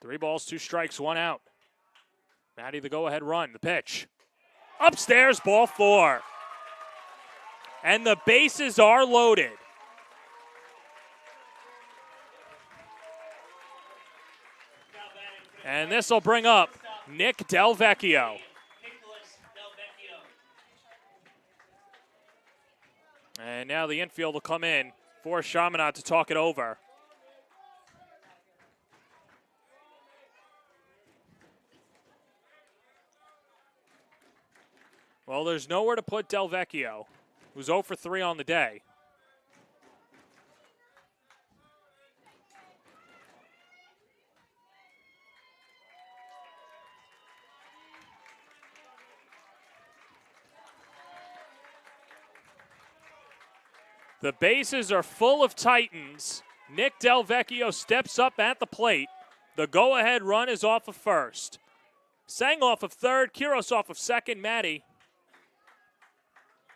Three balls, 2 strikes, 1 out. Maddie, the go-ahead run. The pitch. Upstairs, ball 4. And the bases are loaded. And this will bring up Nick Delvecchio. And now the infield will come in for Chaminade to talk it over. Well, there's nowhere to put Delvecchio, who's 0 for 3 on the day. The bases are full of Titans. Nick Delvecchio steps up at the plate. The go-ahead run is off of first. Sang off of third, Quiros off of second, Maddie.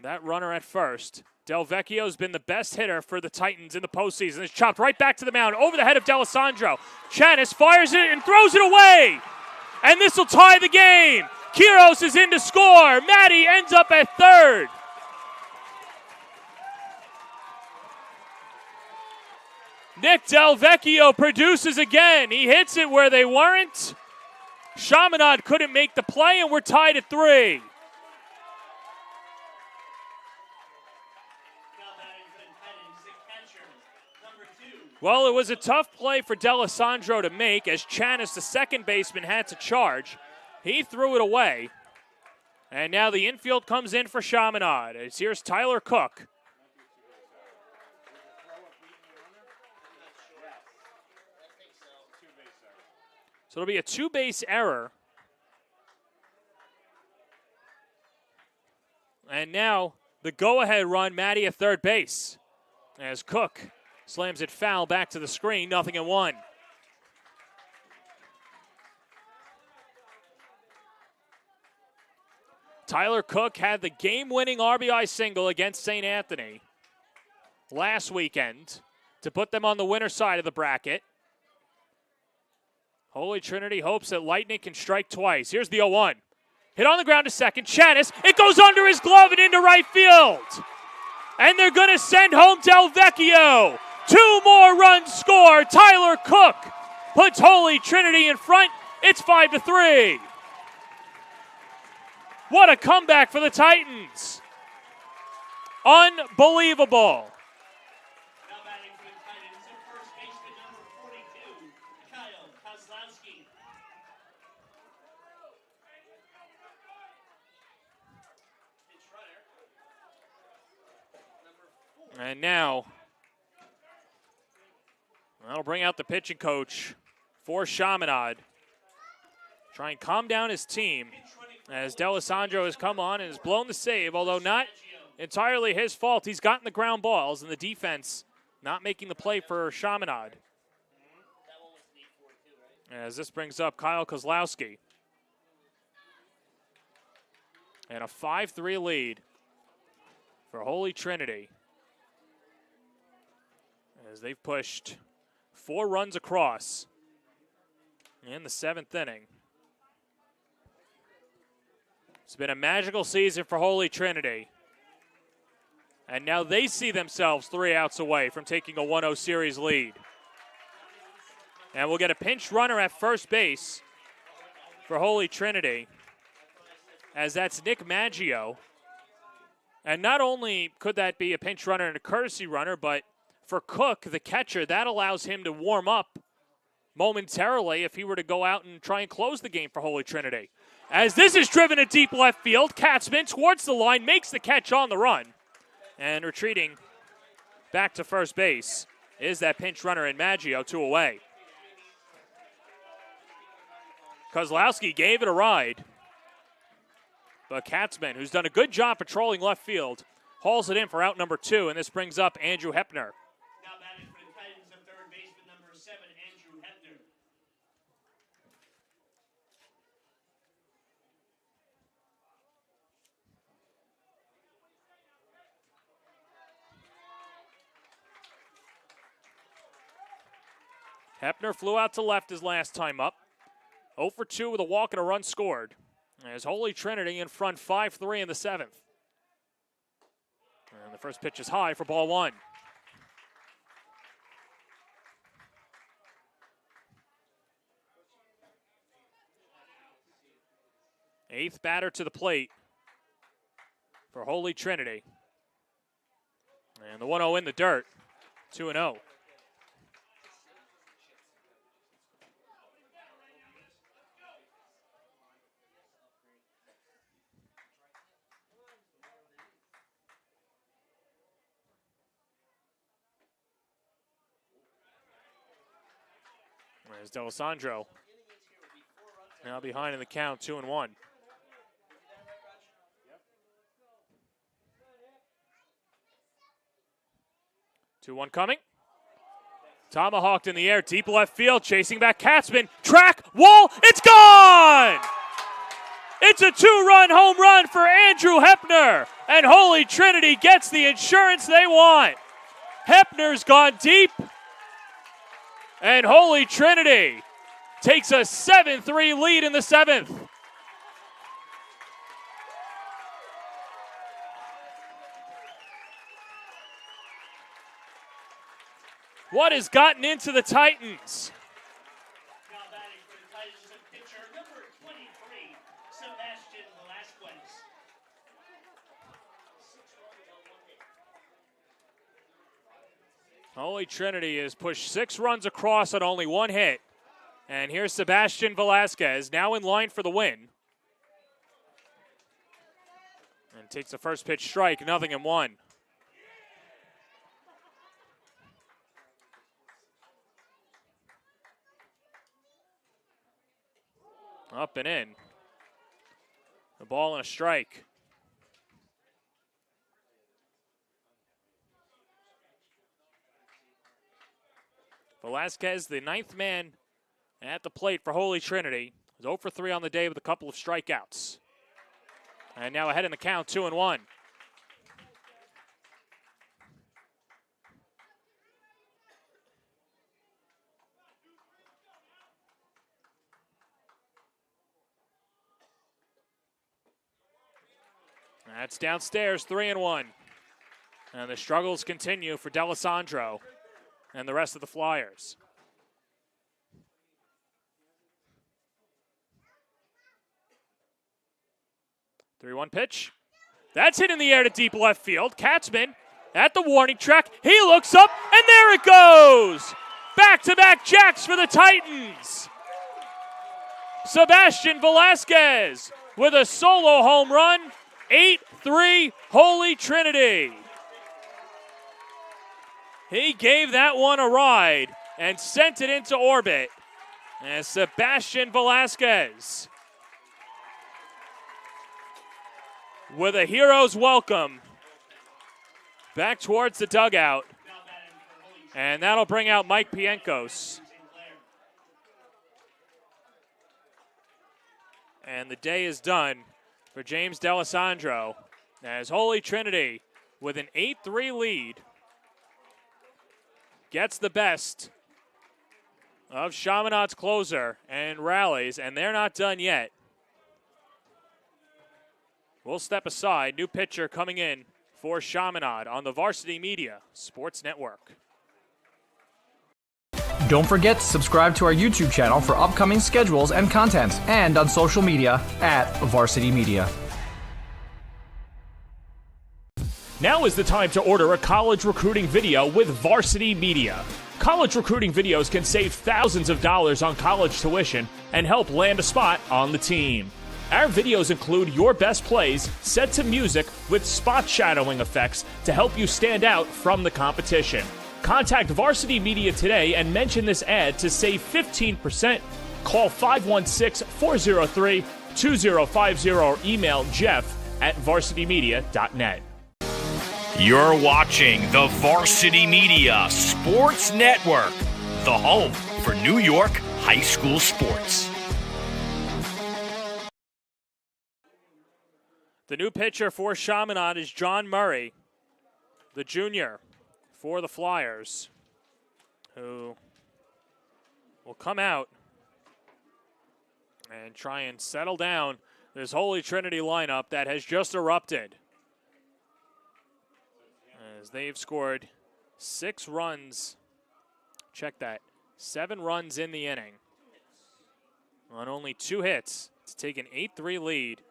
That runner at first. Delvecchio's been the best hitter for the Titans in the postseason. It's chopped right back to the mound over the head of D'Alessandro. Chanis fires it and throws it away. And this will tie the game. Quiros is in to score. Maddie ends up at third. Nick Delvecchio produces again. He hits it where they weren't. Chaminade couldn't make the play, and we're tied at 3. Well, it was a tough play for D'Alessandro to make as Chanis, the second baseman, had to charge. He threw it away. And now the infield comes in for Chaminade. Here's Tyler Cook. So it'll be a 2-base error. And now the go-ahead run, Matty at third base. As Cook slams it foul back to the screen, 0-1. Tyler Cook had the game-winning RBI single against St. Anthony last weekend to put them on the winner side of the bracket. Holy Trinity hopes that Lightning can strike twice. Here's the 0-1. Hit on the ground to second. Chanis, it goes under his glove and into right field. And they're going to send home Del Vecchio. 2 more runs scored. Tyler Cook puts Holy Trinity in front. It's 5-3. What a comeback for the Titans. Unbelievable. Now batting for the Titans at first baseman number 42, Kyle Kozlowski. And now, that'll bring out the pitching coach for Chaminade. Try and calm down his team as D'Alessandro has come on and has blown the save, although not entirely his fault. He's gotten the ground balls, and the defense not making the play for Chaminade. As this brings up Kyle Kozlowski. And a 5-3 lead for Holy Trinity, as they've pushed 4 runs across in the 7th inning. It's been a magical season for Holy Trinity. And now they see themselves 3 outs away from taking a 1-0 series lead. And we'll get a pinch runner at first base for Holy Trinity, as that's Nick Maggio. And not only could that be a pinch runner and a courtesy runner, but for Cook, the catcher, that allows him to warm up momentarily if he were to go out and try and close the game for Holy Trinity. As this is driven to deep left field, Katzman towards the line, makes the catch on the run. And retreating back to first base is that pinch runner in Maggio, 2 away. Kozlowski gave it a ride, but Katzman, who's done a good job patrolling left field, hauls it in for out number 2, and this brings up Andrew Hepner. Now batting for the Titans at third baseman number 7, Andrew Hepner. Hepner flew out to left his last time up. 0 for 2 with a walk and a run scored. As Holy Trinity in front 5-3 in the 7th. And the first pitch is high for ball 1. Eighth batter to the plate for Holy Trinity. And the 1-0 in the dirt, 2-0. There's D'Alessandro now behind in the count, 2-1. Two one coming. Tomahawked in the air, deep left field, chasing back Katzman. Track, wall, it's gone! It's a 2-run home run for Andrew Hepner, and Holy Trinity gets the insurance they want. Hepner's gone deep, and Holy Trinity takes a 7-3 lead in the 7th. What has gotten into the Titans? Now batting for the Titans is pitcher number 23, Sebastian Velasquez. Holy Trinity has pushed 6 runs across on only 1 hit. And here's Sebastian Velasquez, now in line for the win. And takes the first pitch strike, 0-1. Up and in. The ball and a strike. Velasquez, the 9th man at the plate for Holy Trinity, is 0 for 3 on the day with a couple of strikeouts. And now ahead in the count, 2-1. That's downstairs, 3-1. And the struggles continue for D'Alessandro and the rest of the Flyers. The 3-1 pitch. That's hit in the air to deep left field. Katzman at the warning track. He looks up, and there it goes! Back-to-back jacks for the Titans. Sebastian Velasquez with a solo home run. 8-3 Holy Trinity. He gave that one a ride and sent it into orbit. As Sebastian Velasquez with a hero's welcome back towards the dugout. And that'll bring out Mike Pienkos. And the day is done for James D'Alessandro as Holy Trinity with an 8-3 lead gets the best of Chaminade's closer and rallies, and they're not done yet. We'll step aside. New pitcher coming in for Chaminade on the Varsity Media Sports Network. Don't forget to subscribe to our YouTube channel for upcoming schedules and content, and on social media @Varsity Media. Now is the time to order a college recruiting video with Varsity Media. College recruiting videos can save thousands of dollars on college tuition and help land a spot on the team. Our videos include your best plays set to music with spot shadowing effects to help you stand out from the competition. Contact Varsity Media today and mention this ad to save 15%. Call 516-403-2050 or email jeff@varsitymedia.net. You're watching the Varsity Media Sports Network, the home for New York high school sports. The new pitcher for Chaminade is John Murray, the junior for the Flyers, who will come out and try and settle down this Holy Trinity lineup that has just erupted, as they've scored 6 runs. Check that. 7 runs in the inning on only 2 hits to take an 8-3 lead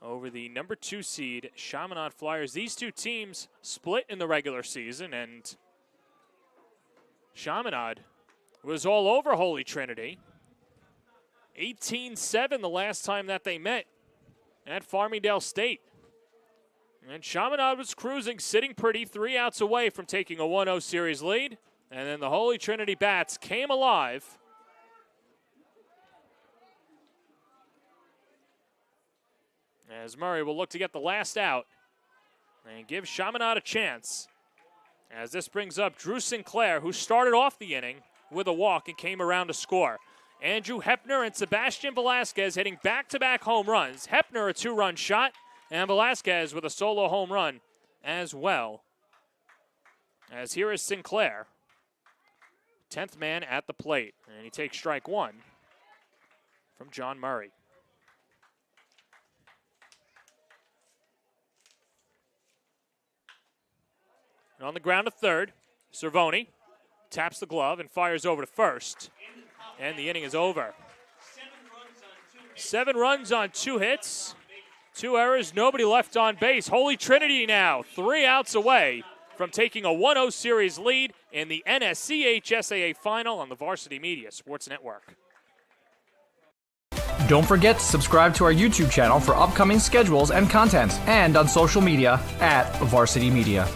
over the number 2 seed Chaminade Flyers. These two teams split in the regular season, and Chaminade was all over Holy Trinity. 18-7 the last time that they met at Farmingdale State. And Chaminade was cruising, sitting pretty, 3 outs away from taking a 1-0 series lead. And then the Holy Trinity bats came alive. As Murray will look to get the last out and give Chaminade a chance. As this brings up Drew Sinclair, who started off the inning with a walk and came around to score. Andrew Hepner and Sebastian Velasquez hitting back-to-back home runs. Hepner a 2-run shot, and Velasquez with a solo home run as well. As here is Sinclair, 10th man at the plate, and he takes strike 1 from John Murray. On the ground to third, Cervoni taps the glove and fires over to first. And the inning is over. 7 runs on 2 hits. 7 runs on 2 hits. 2 errors, nobody left on base. Holy Trinity now 3 outs away from taking a 1-0 series lead in the NSCHSAA final on the Varsity Media Sports Network. Don't forget to subscribe to our YouTube channel for upcoming schedules and content, and on social media at Varsity Media.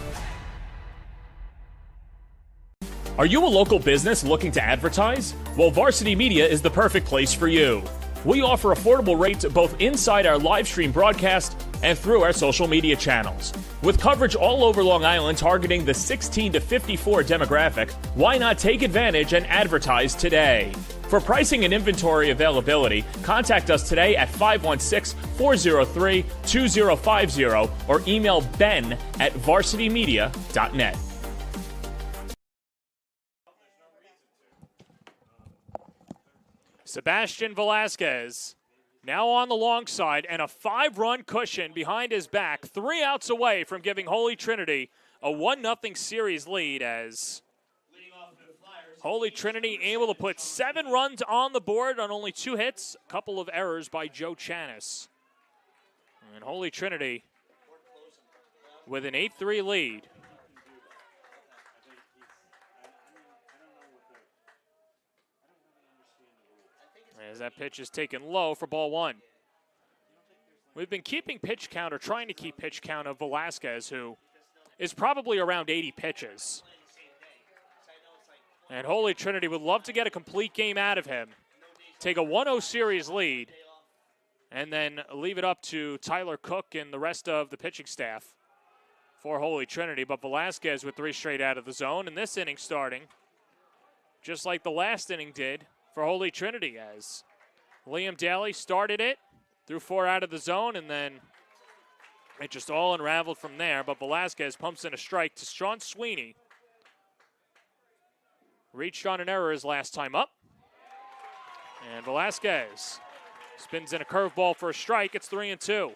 Are you a local business looking to advertise? Well, Varsity Media is the perfect place for you. We offer affordable rates both inside our live stream broadcast and through our social media channels. With coverage all over Long Island targeting the 16 to 54 demographic, why not take advantage and advertise today? For pricing and inventory availability, contact us today at 516-403-2050 or email ben@varsitymedia.net. Sebastian Velasquez now on the long side, and a 5-run cushion behind his back, 3 outs away from giving Holy Trinity a 1-0 series lead, as Holy Trinity able to put 7 runs on the board on only 2 hits, a couple of errors by Joe Chanis. And Holy Trinity with an 8-3 lead. As that pitch is taken low for ball 1. We've been keeping pitch count, or trying to keep pitch count, of Velasquez, who is probably around 80 pitches. And Holy Trinity would love to get a complete game out of him, take a 1-0 series lead, and then leave it up to Tyler Cook and the rest of the pitching staff for Holy Trinity. But Velasquez with 3 straight out of the zone, and this inning starting just like the last inning did for Holy Trinity, as Liam Daly started it, threw 4 out of the zone, and then it just all unraveled from there. But Velasquez pumps in a strike to Sean Sweeney. Reached on an error his last time up. And Velasquez spins in a curveball for a strike. It's 3-2.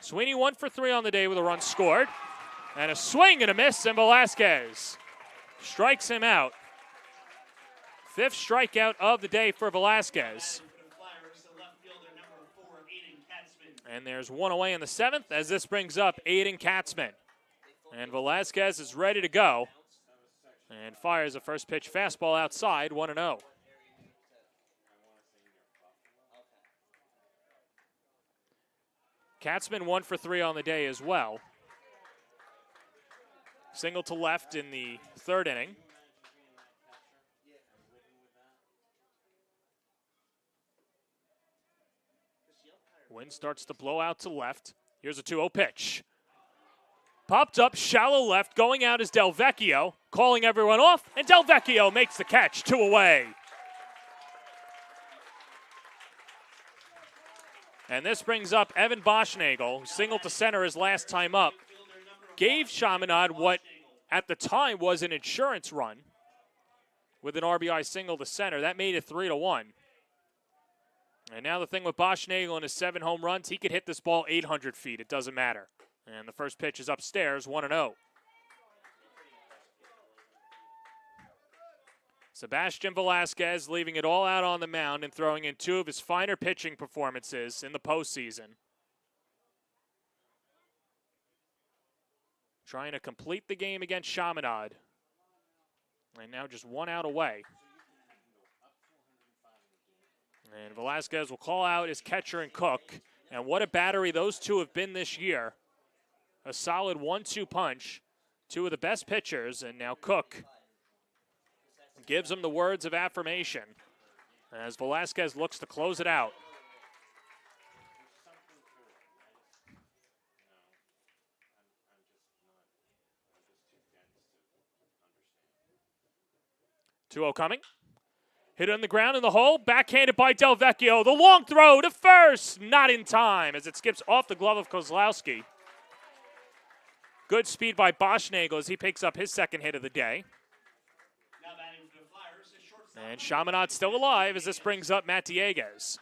Sweeney 1 for 3 on the day with a run scored. And a swing and a miss, and Velasquez strikes him out. 5th strikeout of the day for Velasquez. And there's 1 away in the 7th, as this brings up Aiden Katzman. And Velasquez is ready to go and fires a first pitch fastball outside, 1-0. Katzman 1 for 3 on the day as well. Single to left in the 3rd inning. Wind starts to blow out to left. Here's a 2-0 pitch. Popped up, shallow left, going out is Del Vecchio, calling everyone off, and Del Vecchio makes the catch, 2 away. And this brings up Evan Boschnagel, who singled to center his last time up. Gave Chaminade what at the time was an insurance run with an RBI single to center. That made it 3-1. And now the thing with Boschnagel and his 7 home runs, he could hit this ball 800 feet. It doesn't matter. And the first pitch is upstairs, 1-0. Sebastian Velasquez leaving it all out on the mound and throwing in 2 of his finer pitching performances in the postseason. Trying to complete the game against Chaminade. And now just 1 out away. And Velasquez will call out his catcher and Cook. And what a battery those 2 have been this year. A solid 1-2 punch. 2 of the best pitchers, and now Cook gives him the words of affirmation as Velasquez looks to close it out. Two-0 coming. Hit on the ground in the hole, backhanded by Del Vecchio. The long throw to first, not in time as it skips off the glove of Kozlowski. Good speed by Boschnagel as he picks up his 2nd hit of the day. And Chaminade still alive as this brings up Matt Dieguez.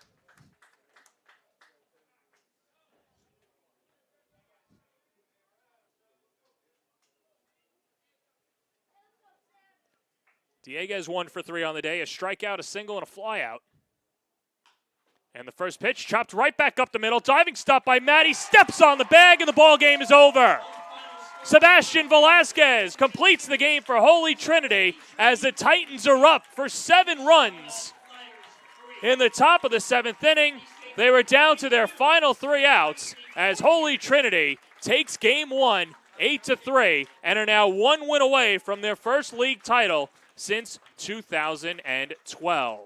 Dieguez 1 for 3 on the day, a strikeout, a single, and a flyout. And the first pitch chopped right back up the middle. Diving stop by Matty, steps on the bag, and the ball game is over. Sebastian Velasquez completes the game for Holy Trinity as the Titans are up for 7 runs. In the top of the 7th inning, they were down to their final 3 outs as Holy Trinity takes game 1, 8-3, and are now 1 win away from their first league title since 2012.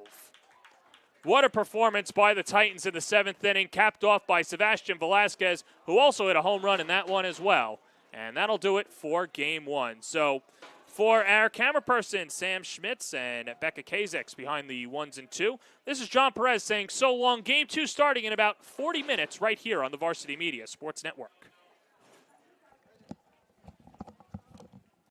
What a performance by the Titans in the 7th inning, capped off by Sebastian Velasquez, who also hit a home run in that one as well. And that'll do it for game 1. So for our camera person, Sam Schmitz and Becca Kazix behind the 1s and 2, this is John Perez saying so long. Game 2 starting in about 40 minutes right here on the Varsity Media Sports Network.